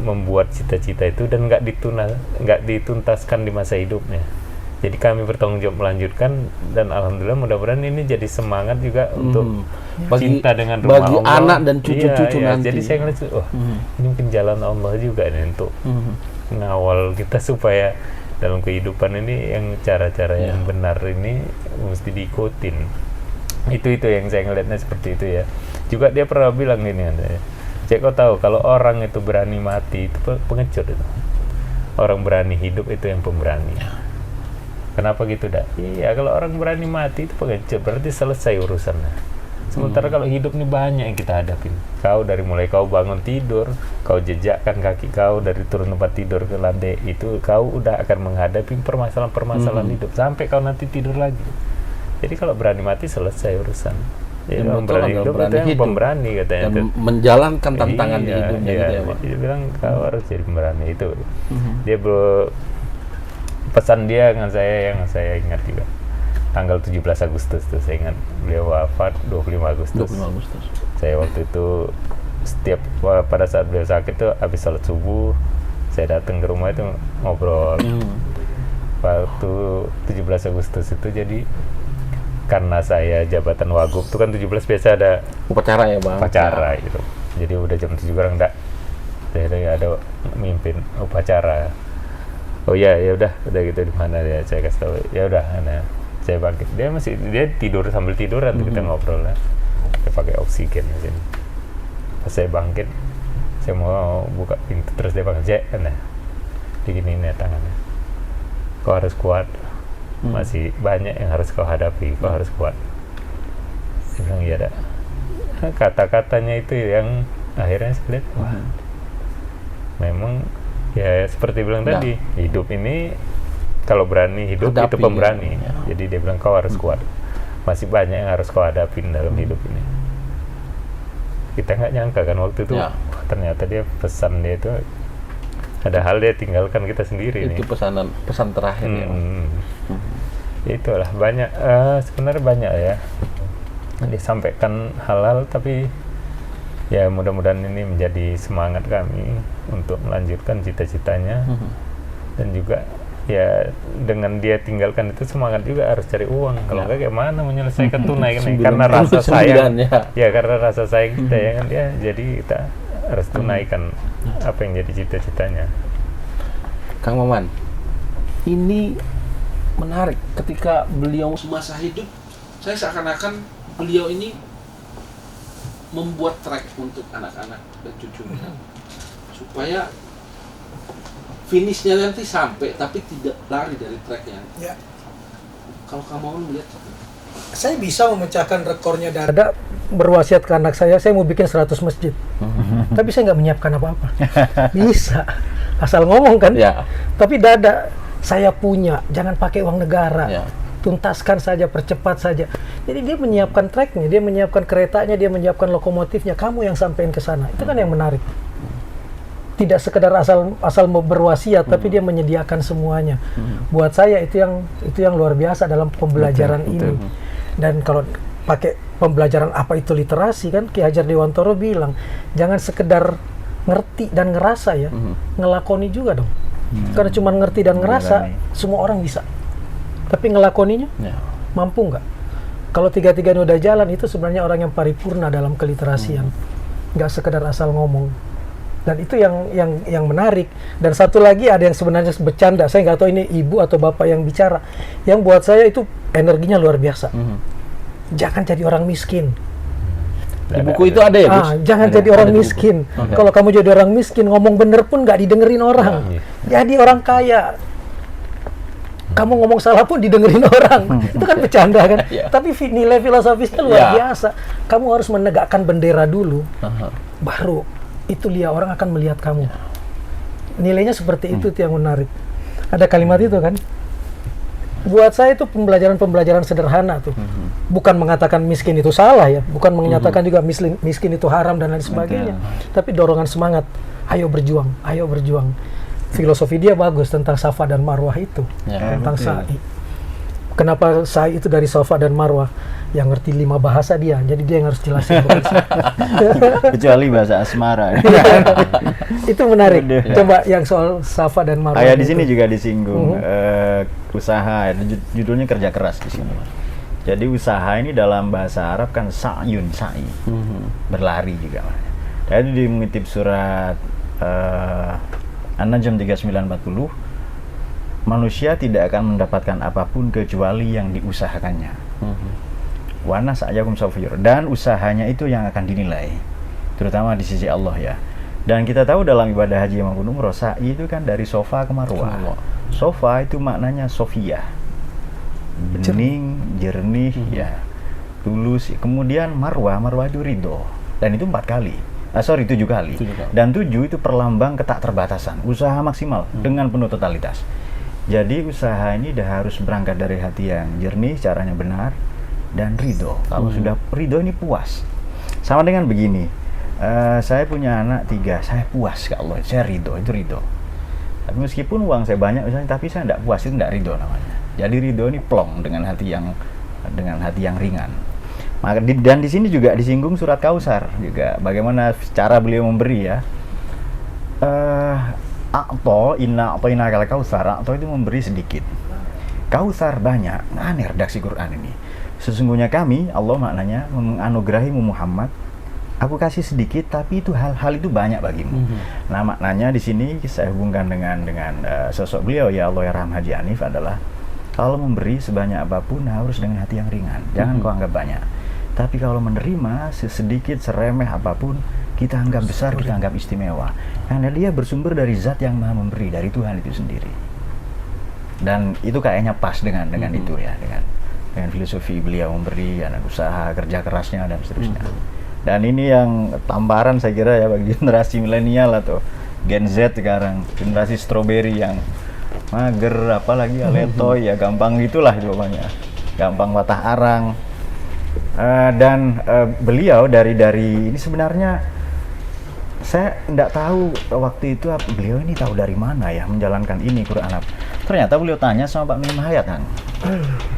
Speaker 2: membuat cita-cita itu dan nggak dituntaskan di masa hidupnya. Jadi kami bertanggung jawab melanjutkan, dan alhamdulillah mudah-mudahan ini jadi semangat juga untuk cinta dengan rumah
Speaker 1: bagi
Speaker 2: Allah.
Speaker 1: anak dan cucu-cucu nanti.
Speaker 2: Jadi saya ngeliat, ini mungkin jalan Allah juga nih untuk ngawal kita supaya dalam kehidupan ini yang cara-cara yang benar ini mesti diikutin. Itu yang saya ngelihatnya seperti itu ya. Juga dia pernah bilang gini kan, Cek, kau tahu kalau orang itu berani mati itu pengecut itu. Orang berani hidup itu yang pemberani. Kenapa gitu dah? Iya, kalau orang berani mati itu pengecut, berarti selesai urusannya. Sementara kalau hidup ini banyak yang kita hadapin. Kau dari mulai kau bangun tidur, kau jejakkan kaki kau dari turun tempat tidur ke lantai, itu kau udah akan menghadapi permasalahan-permasalahan hidup sampai kau nanti tidur lagi. Jadi kalau berani mati selesai urusan. Jadi orang berani hidup itu yang pemberani katanya.
Speaker 1: Dan menjalankan tantangan di hidupnya.
Speaker 2: Iya,
Speaker 1: gitu ya, Bang.
Speaker 2: dia bilang kau harus jadi pemberani itu. Dia pesan dia dengan saya yang saya ingat juga. tanggal 17 Agustus tuh saya ingat, beliau wafat 25 Agustus.
Speaker 1: 25 Agustus.
Speaker 2: Saya waktu itu pada saat beliau sakit tuh habis sholat subuh saya datang ke rumah itu ngobrol. Waktu 17 Agustus itu jadi karena saya jabatan wagub itu kan 17 biasa ada
Speaker 1: Upacara ya Bang?
Speaker 2: upacara gitu. Jadi udah jam 7 kurang enggak. Saya ada mimpin upacara. Oh ya udah gitu di mana ya, saya kasih tahu. Ya udah, nah, saya bangkit. Dia tidur sambil tiduran tuh kita ngobrol lah. Dia pakai oksigen di sini. Pas saya bangkit, saya mau buka pintu terus dia panggil, nah, diginiin ya tangannya. Kau harus kuat. Masih banyak yang harus kau hadapi, kau harus kuat. Dia bilang iya dah. Kata-katanya itu yang akhirnya saya lihat, wah, memang ya seperti bilang tadi, hidup ini kalau berani hidup
Speaker 1: Hadapi,
Speaker 2: itu pemberani.
Speaker 1: ya.
Speaker 2: Jadi dia bilang kau harus kuat. Masih banyak yang harus kau hadapin dalam hidup ini. Kita nggak nyangka kan waktu itu,
Speaker 1: Ya.
Speaker 2: ternyata dia pesan dia itu ada hal dia tinggalkan kita sendiri nih.
Speaker 1: Itu pesan terakhir ya.
Speaker 2: Itulah banyak, sebenarnya banyak ya disampaikan hal-hal, tapi ya mudah-mudahan ini menjadi semangat kami untuk melanjutkan cita-citanya. Dan juga ya dengan dia tinggalkan itu semangat juga harus cari uang, kalau enggak gimana menyelesaikan tunai kan, karena rasa sayang ya karena rasa sayang kita ya kan, dia jadi kita harus tunaikan apa yang jadi cita-citanya.
Speaker 1: Kang Maman, ini menarik ketika beliau semasa hidup, saya seakan-akan beliau ini membuat track untuk anak-anak dan cucunya supaya finishnya nanti sampai tapi tidak lari dari tracknya.
Speaker 3: Ya.
Speaker 1: Kalau kamu melihat,
Speaker 3: Saya bisa memecahkan rekornya Dada berwasiat ke anak saya mau bikin 100 masjid. Tapi saya nggak menyiapkan apa-apa. Bisa. Asal ngomong kan.
Speaker 1: ya,
Speaker 3: Tapi Dada, saya punya, jangan pakai uang negara.
Speaker 1: Ya.
Speaker 3: Tuntaskan saja, percepat saja. Jadi dia menyiapkan tracknya, dia menyiapkan keretanya, dia menyiapkan lokomotifnya. Kamu yang sampein ke sana. Itu kan yang menarik. Tidak sekedar asal berwasiat, tapi dia menyediakan semuanya. Buat saya itu yang luar biasa dalam pembelajaran ini. Dan kalau pakai pembelajaran apa itu literasi kan, Ki Hajar Dewantoro bilang jangan sekedar ngerti dan ngerasa ya, ngelakoni juga dong. Karena cuma ngerti dan ngerasa semua orang bisa. Tapi ngelakoninya mampu nggak? Kalau tiga-tiganya udah jalan, itu sebenarnya orang yang paripurna dalam keliterasian. Nggak sekedar asal ngomong. Dan itu yang menarik. Dan satu lagi ada yang sebenarnya bercanda. Saya nggak tahu ini ibu atau bapak yang bicara. Yang buat saya itu energinya luar biasa. Jangan jadi orang miskin.
Speaker 1: Di buku itu ada ya, Gus?
Speaker 3: Jangan jadi orang miskin. Kalau kamu jadi orang miskin, ngomong bener pun nggak didengerin orang. Jadi orang kaya. Kamu ngomong salah pun didengerin orang. Itu kan bercanda kan? Tapi nilai filosofisnya luar biasa. Kamu harus menegakkan bendera dulu. Baru itu orang akan melihat kamu. Nilainya seperti itu yang menarik. Ada kalimat itu kan? Buat saya itu pembelajaran sederhana tuh. Bukan mengatakan miskin itu salah ya, bukan menyatakan juga miskin itu haram dan lain sebagainya. Tapi dorongan semangat, ayo berjuang, ayo berjuang. Filosofi dia bagus tentang Safa dan Marwah itu, tentang sa'i. Kenapa sa'i itu dari Safa dan Marwah? Yang ngerti 5 bahasa dia, jadi dia yang harus jelasin.
Speaker 4: Kecuali bahasa asmara.
Speaker 3: Itu menarik. Coba yang soal Safa dan Marwah.
Speaker 4: Di sini juga disinggung usaha, judulnya kerja keras di sini. Jadi usaha ini dalam bahasa Arab kan sa'yun, sa'i, berlari juga. Jadi di mengutip surat An-Najm 39:40, manusia tidak akan mendapatkan apapun kecuali yang diusahakannya. Wana sa'yakum sawfiyur, dan usahanya itu yang akan dinilai, terutama di sisi Allah ya. Dan kita tahu dalam ibadah haji maupun umroh, sa'i itu kan dari sofa ke marwah. Sofa itu maknanya sofiyah, bening, jernih, ya, tulus. Kemudian marwah itu ridho, dan itu 4 kali. 7 kali. Dan 7 itu perlambang ketakterbatasan, usaha maksimal dengan penuh totalitas. Jadi usaha ini harus berangkat dari hati yang jernih, caranya benar, dan ridho. Kalau sudah ridho ini puas. Sama dengan begini, saya punya anak 3, saya puas ke Allah, saya ridho, itu ridho. Tapi meskipun uang saya banyak misalnya, tapi saya tidak puas, itu tidak ridho namanya. Jadi ridho ini plong dengan hati yang ringan. Maka dan di sini juga disinggung surat Kausar juga, bagaimana cara beliau memberi ya. Inna kal kausar, itu memberi sedikit. Kausar banyak. Aneh redaksi Quran ini. Sesungguhnya kami, Allah maknanya menganugerahimu Muhammad, aku kasih sedikit tapi itu hal itu banyak bagimu. Nah, maknanya di sini saya hubungkan dengan sosok beliau ya Allah ya Haji Hanif adalah kalau memberi sebanyak apapun harus dengan hati yang ringan. Jangan kau anggap banyak. Tapi kalau menerima sedikit seremeh apapun, kita anggap besar, kita anggap istimewa. Karena dia bersumber dari zat yang maha memberi, dari Tuhan itu sendiri. Dan itu kayaknya pas dengan itu ya, dengan filosofi beliau memberi, anak usaha, kerja kerasnya dan seterusnya. Dan ini yang tamparan saya kira ya bagi generasi milenial atau Gen Z sekarang, generasi strawberry yang mager, apalagi letoy ya, gampang gitulah itu pokoknya, gampang patah arang. Beliau dari ini sebenarnya saya tidak tahu waktu itu beliau ini tahu dari mana ya menjalankan ini Quran. Ternyata beliau tanya sama Pak Nuim Hayat kan.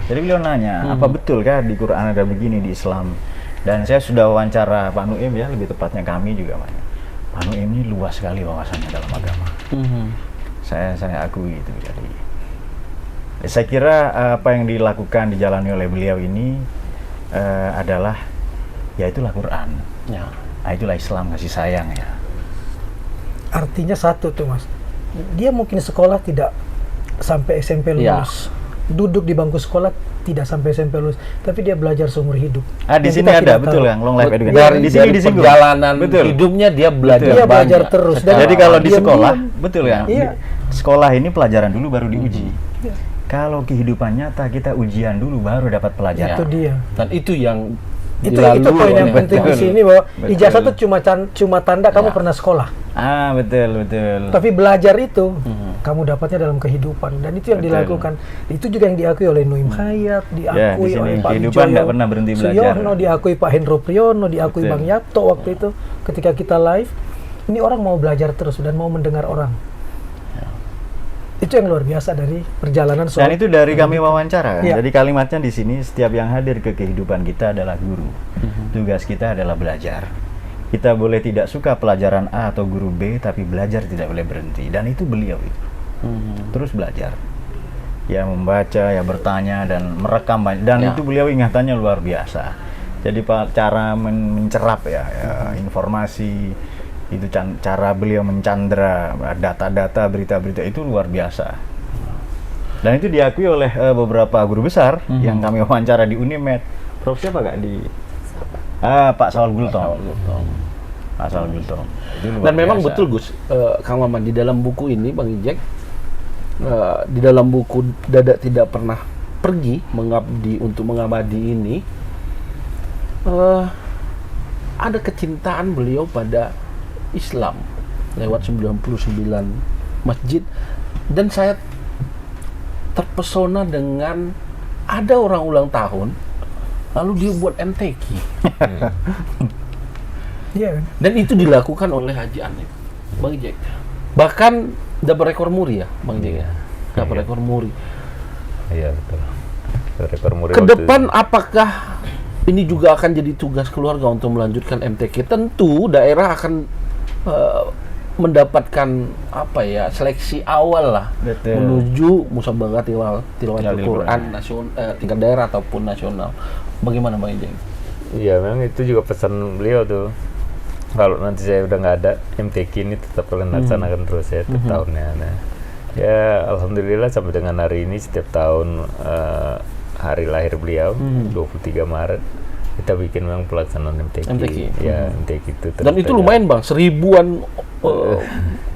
Speaker 4: Jadi beliau nanya, apa betul kan di Quran ada begini di Islam? Dan saya sudah wawancara Pak Nuim ya, lebih tepatnya kami juga banyak. Pak Nuim ini luas sekali wawasannya dalam agama. Saya akui itu. Jadi saya kira apa yang dilakukan dijalani oleh beliau ini adalah ya itulah Quran. Ya. Nah, itulah Islam, kasih sayang ya.
Speaker 3: Artinya satu tuh Mas, dia mungkin sekolah tidak sampai SMP lulus, duduk di bangku sekolah tidak sampai SMP lulus, tapi dia belajar seumur hidup.
Speaker 4: Di sini ada betul yang long life education.
Speaker 1: Di sini disinggung perjalanan hidupnya dia belajar.
Speaker 3: Dia belajar terus. Dan
Speaker 4: jadi kalau di sekolah betul ya. Iya. Sekolah ini pelajaran dulu baru diuji. Kalau kehidupan nyata kita ujian dulu baru dapat pelajaran.
Speaker 3: Itu dia.
Speaker 1: Dan itu yang
Speaker 3: itu poin yang penting di sini bahwa ijazah itu cuma tanda kamu pernah sekolah.
Speaker 4: Betul.
Speaker 3: Tapi belajar itu kamu dapatnya dalam kehidupan, dan itu yang dilakukan. Itu juga yang diakui oleh Nuim Hayat, diakui oleh Pak Wijoyo Suyono, diakui Pak Hendro Priyono, diakui Bang Yapto waktu itu ketika kita live. Ini orang mau belajar terus dan mau mendengar orang. Itu yang luar biasa dari perjalanan soal.
Speaker 4: Dan itu dari kami wawancara kan. Jadi kalimatnya di sini, setiap yang hadir ke kehidupan kita adalah guru. Tugas kita adalah belajar. Kita boleh tidak suka pelajaran A atau guru B, tapi belajar tidak boleh berhenti. Dan itu beliau itu. Terus belajar. Ya membaca, ya bertanya dan merekam banyak. Dan itu beliau ingatannya luar biasa. Jadi cara mencerap ya informasi, itu cara beliau mencandra data-data, berita-berita itu luar biasa. Dan itu diakui oleh beberapa guru besar yang kami wawancara di Unimed. Prof siapa gak di Pak Saul Gultom. Pak Saul Gultom.
Speaker 1: Dan memang biasa. Betul Gus, Kang Maman, di dalam buku ini Bang Ijek, di dalam buku Dada Tidak Pernah Pergi Mengabdi Untuk Mengabadi ini, ada kecintaan beliau pada Islam lewat 99 masjid, dan saya terpesona dengan ada orang ulang tahun lalu dia buat MTQ. Dan itu dilakukan oleh Haji Hanif, Bang Jack. Bahkan dapat rekor muri ya, Bang Jack. Dapat rekor muri.
Speaker 2: Iya betul. Rekor muri.
Speaker 1: Ke depan apakah ini juga akan jadi tugas keluarga untuk melanjutkan MTQ? Tentu daerah akan mendapatkan seleksi awal lah. Betul. Menuju musabaqah tilawatul Quran nasional, tingkat daerah ataupun nasional. Bagaimana Bang Ijeng?
Speaker 2: Iya, memang itu juga pesan beliau tuh. Kalau nanti saya udah nggak ada, MTQ ini tetap kalian laksanakan terus ya tiap tahunnya. Nah, ya alhamdulillah sampai dengan hari ini setiap tahun hari lahir beliau 23 Maret kita bikin memang pelaksanaan MTQ. Ya, MTQ itu.
Speaker 1: Dan itu lumayan Bang, 1000-an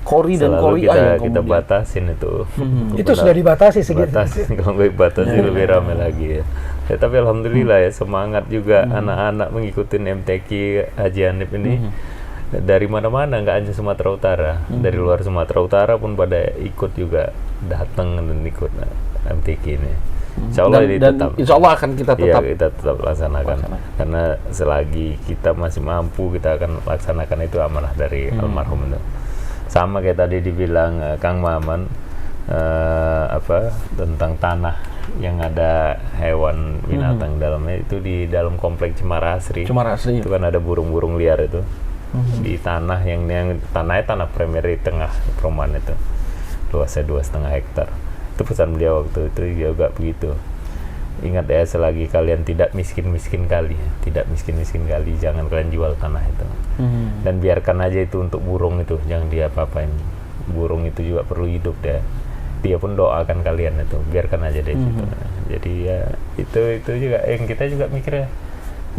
Speaker 1: kori dan kori
Speaker 2: yang kita batasin itu.
Speaker 3: Itu sudah dibatasi segitu.
Speaker 2: Kalau nggak dibatasi lebih ramai lagi ya. Tapi alhamdulillah ya, semangat juga anak-anak mengikuti MTQ Haji Hanif ini. Dari mana-mana, nggak hanya Sumatera Utara, dari luar Sumatera Utara pun pada ikut juga, datang dan ikut MTQ ini. Insya Allah
Speaker 1: insya Allah akan kita
Speaker 2: tetap laksanakan. Karena selagi kita masih mampu, kita akan laksanakan, itu amanah dari almarhum itu. Sama kayak tadi dibilang Kang Maman tentang tanah yang ada hewan binatang dalamnya itu di dalam komplek Cemara Asri.
Speaker 1: Cemara Asri.
Speaker 2: Itu kan ada burung-burung liar itu. Di tanah yang tanahnya tanah Premier di tengah perumahan itu. Luasnya 2,5 hektar. Itu pesan beliau waktu itu juga begitu. Ingat ya, selagi kalian tidak miskin-miskin kali, jangan kalian jual tanah itu. Dan biarkan aja itu untuk burung itu, jangan dia apa-apain. Burung itu juga perlu hidup dia pun doakan kalian itu, biarkan aja deh gitu. Jadi ya itu juga yang kita juga mikir ya,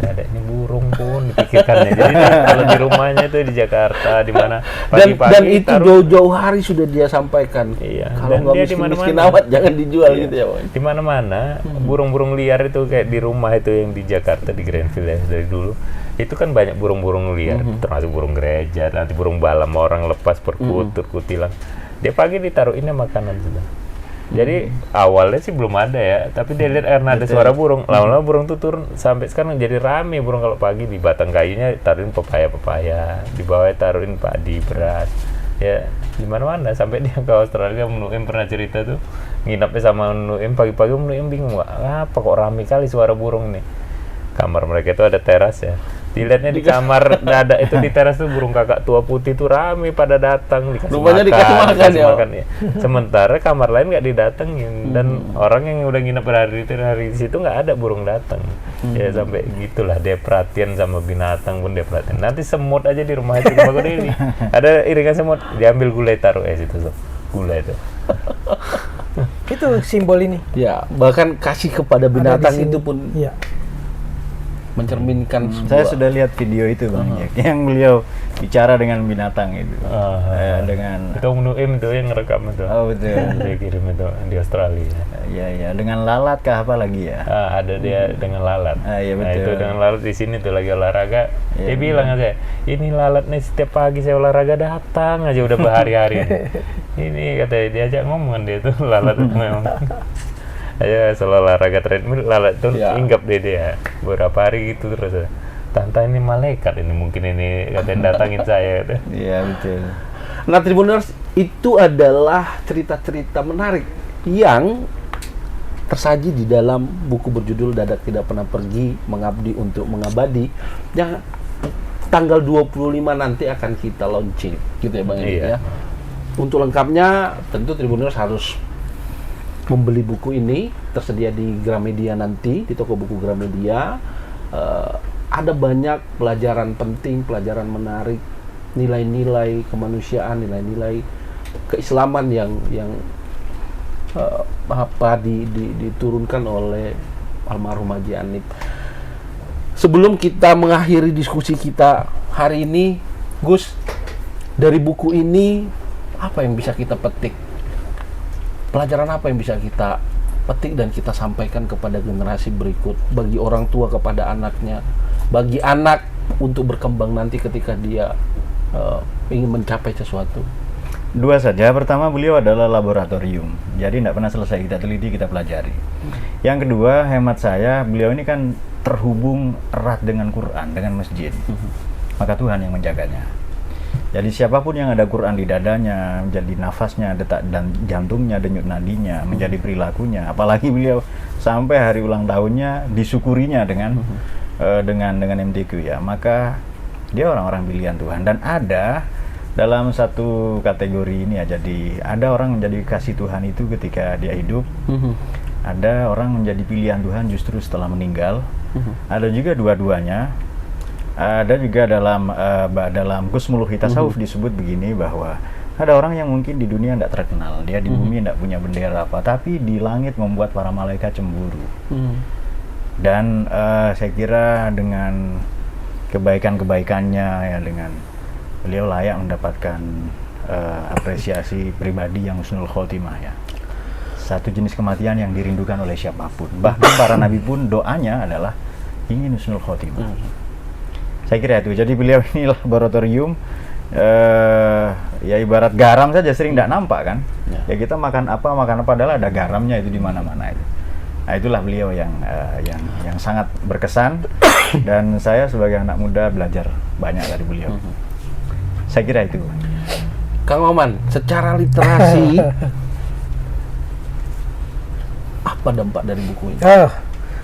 Speaker 2: ada ini burung pun dipikirkannya. Jadi kalau di rumahnya itu di Jakarta di mana pagi-pagi
Speaker 1: dan itu jauh-jauh hari sudah dia sampaikan.
Speaker 2: Iya,
Speaker 1: kalau nggak miskin amat jangan dijual gitu ya.
Speaker 2: Di mana-mana burung-burung liar itu kayak di rumah itu yang di Jakarta di Greenfield ya, dari dulu itu kan banyak burung-burung liar, termasuk burung gereja, nanti burung balam orang lepas perkutut kutilang. Dia pagi ditaruhinnya makanan sudah. Jadi awalnya sih belum ada ya, tapi dia lihat karena ada suara burung, lama-lama burung tuh turun, sampai sekarang jadi rame burung. Kalau pagi di batang kayunya taruhin pepaya, di bawahnya taruhin padi, beras, ya di mana-mana. Sampai dia ke Australia, Nuim pernah cerita tuh nginapnya sama Nuim, pagi-pagi Nuim bingung, apa kok rame kali suara burung nih. Kamar mereka itu ada teras ya, dilihatnya di kamar dada itu di teras tuh burung kakak tua putih tuh rame pada datang, dikasih makan ya. Sementara kamar lain nggak didatengin, dan orang yang udah nginep hari di situ nggak ada burung datang. Ya sampai gitulah dia perhatian sama binatang pun dia perhatian. Nanti semut aja di rumah itu rumah gede ini ada iringan semut, diambil gulai taruh situ tuh gulai itu.
Speaker 3: Itu simbol ini.
Speaker 1: Ya, bahkan kasih kepada binatang itu pun
Speaker 3: ya,
Speaker 1: mencerminkan
Speaker 4: Saya sudah lihat video itu Bang Jack, yang beliau bicara dengan binatang itu. Dengan
Speaker 2: itu Nuim itu yang ngerekam itu.
Speaker 4: Oh betul.
Speaker 2: Dia kirim itu di Australia.
Speaker 4: Iya, dengan lalat kah apa lagi ya?
Speaker 2: Ada dia dengan lalat.
Speaker 4: Iya betul.
Speaker 2: Nah, itu dengan lalat di sini tuh lagi olahraga.
Speaker 4: Iya,
Speaker 2: Dia bilang aja, ini lalat nih setiap pagi saya olahraga datang aja udah berhari-hari. Ini katanya diajak ngomong dia tuh lalat itu memang. Ayo selalu olahraga treadmill, lalat tuh hinggap dia beberapa hari gitu terus. Tante ini malaikat ini mungkin ini katanya datangin saya gitu.
Speaker 4: Iya betul.
Speaker 1: Nah, Tribuners, itu adalah cerita-cerita menarik yang tersaji di dalam buku berjudul Dadak Tidak Pernah Pergi, Mengabdi untuk Mengabadi, yang tanggal 25 nanti akan kita launching, gitu ya Bang Edi ya. Untuk lengkapnya tentu Tribuners harus membeli buku ini, tersedia di Gramedia nanti, di toko buku Gramedia. Ada banyak pelajaran penting, pelajaran menarik, nilai-nilai kemanusiaan, nilai-nilai keislaman yang diturunkan oleh almarhum Haji Anip. Sebelum kita mengakhiri diskusi kita hari ini, Gus, dari buku ini apa yang bisa kita petik? Pelajaran apa yang bisa kita petik dan kita sampaikan kepada generasi berikut, bagi orang tua kepada anaknya, bagi anak untuk berkembang nanti ketika dia ingin mencapai sesuatu?
Speaker 4: Dua saja. Pertama, beliau adalah laboratorium, jadi tidak pernah selesai kita teliti, kita pelajari. Yang kedua, hemat saya, beliau ini kan terhubung erat dengan Quran, dengan masjid, maka Tuhan yang menjaganya. Jadi siapapun yang ada Quran di dadanya, menjadi nafasnya, detak dan jantungnya, denyut nadinya, menjadi perilakunya. Apalagi beliau sampai hari ulang tahunnya disyukurinya dengan MTQ ya. Maka dia orang-orang pilihan Tuhan. Dan ada dalam satu kategori ini ya. Jadi ada orang menjadi kasih Tuhan itu ketika dia hidup. Ada orang menjadi pilihan Tuhan justru setelah meninggal. Ada juga dua-duanya. Ada juga dalam Gusmul Tasawuf disebut begini, bahwa ada orang yang mungkin di dunia tidak terkenal, dia di bumi tidak punya bendera apa, tapi di langit membuat para malaikat cemburu. Dan saya kira dengan kebaikan-kebaikannya ya, dengan beliau layak mendapatkan apresiasi pribadi yang husnul khotimah ya. Satu jenis kematian yang dirindukan oleh siapapun. Bahkan para nabi pun doanya adalah ingin husnul khotimah. Saya kira itu. Jadi beliau ini laboratorium, ya ibarat garam saja sering tidak nampak kan. Ya kita makan apa adalah ada garamnya itu di mana-mana itu. Nah, itulah beliau yang sangat berkesan dan saya sebagai anak muda belajar banyak dari beliau. Saya kira itu.
Speaker 1: Kang Oman, secara literasi apa Apa dampak dari buku ini?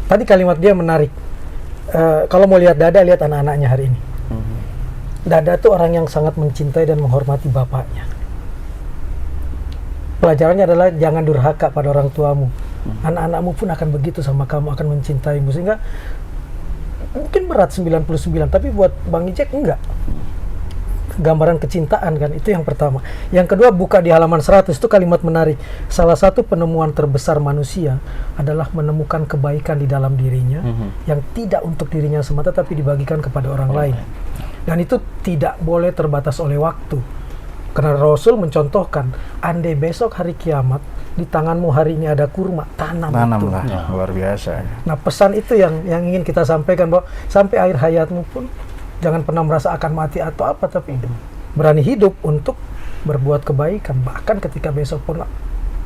Speaker 3: Tadi kalimat dia menarik. Kalau mau lihat Dada, lihat anak-anaknya hari ini. Dada tuh orang yang sangat mencintai dan menghormati bapaknya. Pelajarannya adalah jangan durhaka pada orang tuamu. Anak-anakmu pun akan begitu sama kamu, akan mencintaimu. Sehingga mungkin berat 99, tapi buat Bang Ijek enggak. Gambaran kecintaan kan, itu yang pertama. Yang kedua, buka di halaman 100, itu kalimat menarik. Salah satu penemuan terbesar manusia adalah menemukan kebaikan di dalam dirinya yang tidak untuk dirinya semata tapi dibagikan kepada orang lain. Dan itu tidak boleh terbatas oleh waktu. Karena Rasul mencontohkan, andai besok hari kiamat di tanganmu hari ini ada kurma, tanamlah.
Speaker 4: Luar biasa.
Speaker 3: Nah, pesan itu yang ingin kita sampaikan, bahwa sampai akhir hayatmu pun jangan pernah merasa akan mati atau apa, tapi berani hidup untuk berbuat kebaikan. Bahkan ketika besok pun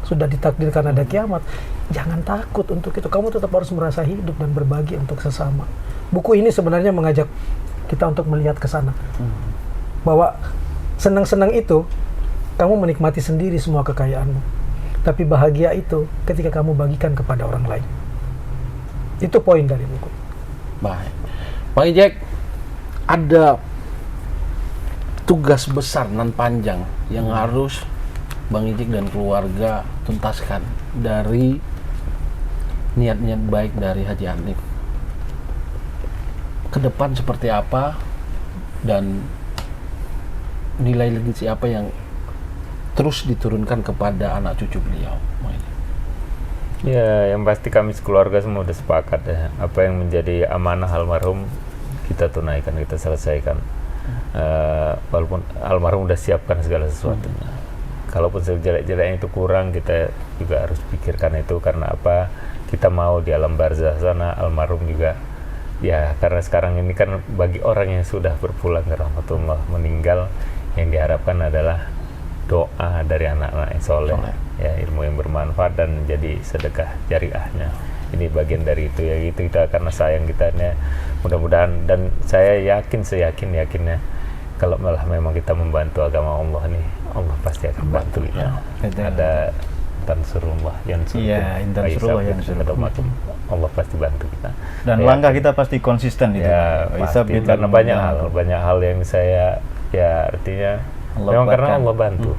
Speaker 3: sudah ditakdirkan ada kiamat, jangan takut untuk itu. Kamu tetap harus merasa hidup dan berbagi untuk sesama. Buku ini sebenarnya mengajak kita untuk melihat ke sana. Bahwa senang-senang itu, kamu menikmati sendiri semua kekayaanmu. Tapi bahagia itu ketika kamu bagikan kepada orang lain. Itu poin dari buku.
Speaker 1: Baik. Bang Ijek, ada tugas besar nan panjang yang harus Bang Ijek dan keluarga tuntaskan dari niat-niat baik dari Haji Hanif. Ke depan seperti apa dan nilai legasi apa yang terus diturunkan kepada anak cucu beliau?
Speaker 2: Ya, yang pasti kami sekeluarga semua udah sepakat ya. Apa yang menjadi amanah almarhum kita tunaikan, kita selesaikan. Walaupun almarhum udah siapkan segala sesuatunya. Kalaupun sejelek-jeleknya itu kurang, kita juga harus pikirkan itu. Karena apa? Kita mau di alam barzah sana almarhum juga. Ya, karena sekarang ini kan bagi orang yang sudah berpulang ke rahmatullah, meninggal, yang diharapkan adalah doa dari anak-anak yang soleh, ya, ilmu yang bermanfaat dan menjadi sedekah jariahnya. Ini bagian dari itu ya, itu kita karena sayang kita nih, mudah-mudahan, dan saya seyakinnya kalau malah memang kita membantu agama Allah nih, Allah pasti akan bantu kita. Ada tansurullah yansurkum, Allah pasti bantu kita.
Speaker 4: Dan langkah kita pasti konsisten itu.
Speaker 2: Ya, pasti, karena banyak hal yang saya artinya Allah memang karena Allah bantu.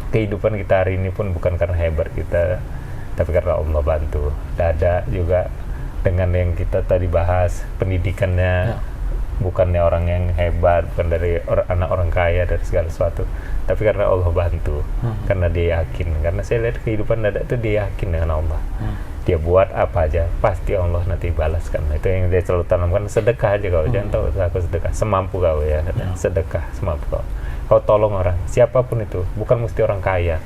Speaker 2: Kehidupan kita hari ini pun bukan karena hebat kita, tapi karena Allah bantu. Dada juga dengan yang kita tadi bahas, pendidikannya bukannya orang yang hebat, bukan dari anak orang kaya, dari segala sesuatu, tapi karena Allah bantu, karena dia yakin. Karena saya lihat kehidupan Dada itu dia yakin dengan Allah. Dia buat apa aja pasti Allah nanti balaskan. Itu yang dia selalu tanamkan. Sedekah aja kau, jangan tahu aku sedekah semampu kau ya, sedekah semampu kau. Kau tolong orang, siapapun itu, bukan mesti orang kaya,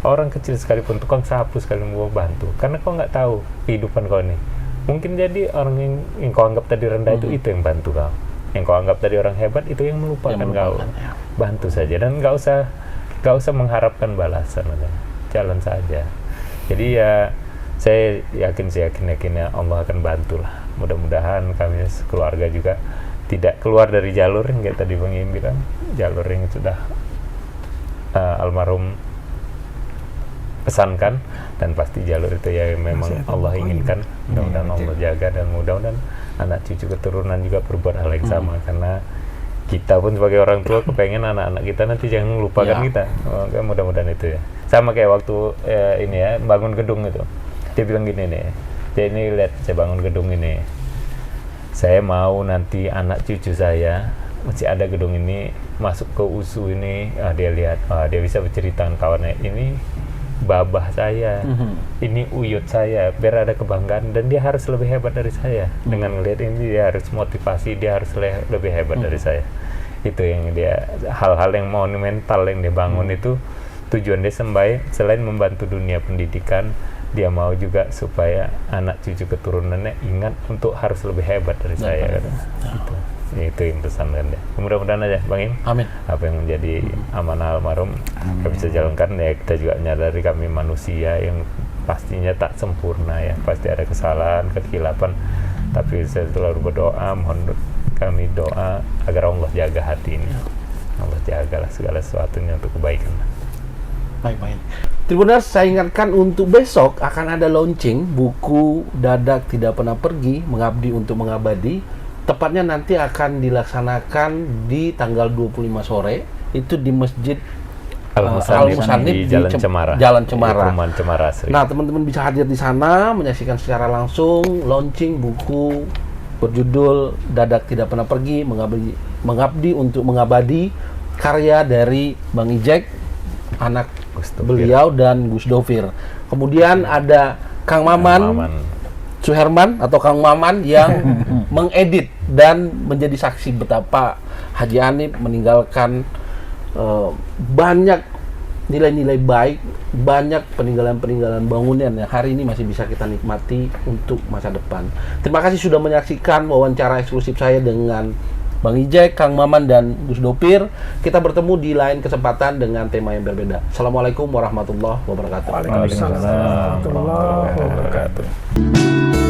Speaker 2: orang kecil sekalipun, tukang sapu sekalipun mau bantu, karena kau nggak tahu kehidupan kau ini. Mungkin jadi orang yang kau anggap tadi rendah itu yang bantu kau, yang kau anggap tadi orang hebat itu yang melupakan kau. Bantu saja dan nggak usah mengharapkan balasan, jalan saja. Jadi ya saya yakinnya Allah akan bantulah. Mudah-mudahan kami sekeluarga juga tidak keluar dari jalur yang kayak tadi Bang Im bilang, jalur yang sudah almarhum pesankan, dan pasti jalur itu ya memang Allah inginkan. Mudah-mudahan Allah jaga, dan mudah-mudahan anak cucu keturunan juga berbuat hal yang sama, karena kita pun sebagai orang tua kepengen anak-anak kita nanti jangan melupakan kita. Mudah-mudahan itu ya. Sama kayak waktu ini ya, bangun gedung itu, dia bilang gini nih, jadi ini lihat saya bangun gedung ini, saya mau nanti anak cucu saya masih ada gedung ini masuk ke USU ini, dia lihat, dia bisa bercerita dengan kawannya, ini babah saya, ini uyut saya, biar ada kebanggaan, dan dia harus lebih hebat dari saya. Dengan melihat ini dia harus motivasi, dia harus lebih hebat dari saya. Itu yang dia, hal-hal yang monumental yang dia bangun itu tujuan dia selain membantu dunia pendidikan, dia mau juga supaya anak cucu keturunannya ingat untuk harus lebih hebat dari saya. Itu yang pesan kan ya. Mudah-mudahan aja Bang Im,
Speaker 1: amin,
Speaker 2: apa yang menjadi amanah almarhum kita bisa jalankan ya. Kita juga menyadari kami manusia yang pastinya tak sempurna ya, pasti ada kesalahan, kekhilafan, tapi saya selalu berdoa, mohon kami doa agar Allah jaga hati ini, Allah jagalah segala sesuatunya untuk kebaikan.
Speaker 1: Baik. Tribuners, saya ingatkan untuk besok akan ada launching buku Dadak Tidak Pernah Pergi, Mengabdi untuk Mengabadi. Tepatnya nanti akan dilaksanakan di tanggal 25 sore, itu di Masjid
Speaker 2: Al-Musanib di Jalan Cemara.
Speaker 1: Jalan Cemara.
Speaker 2: Perumahan Cemara Asri.
Speaker 1: Nah, teman-teman bisa hadir di sana, menyaksikan secara langsung launching buku berjudul Dadak Tidak Pernah Pergi, Mengabdi untuk Mengabadi, karya dari Bang Ijek, anak
Speaker 2: Gus Dovir.
Speaker 1: beliau dan Gus Dovir. Kemudian ada Kang Maman Suherman atau Kang Maman yang mengedit dan menjadi saksi betapa Haji Hanif meninggalkan banyak nilai-nilai baik, banyak peninggalan-peninggalan bangunan yang hari ini masih bisa kita nikmati untuk masa depan. Terima kasih sudah menyaksikan wawancara eksklusif saya dengan Bang Ijek, Kang Maman, dan Gus Dovir. Kita bertemu di lain kesempatan dengan tema yang berbeda. Assalamualaikum warahmatullahi wabarakatuh.
Speaker 3: Waalaikumsalam warahmatullahi wabarakatuh.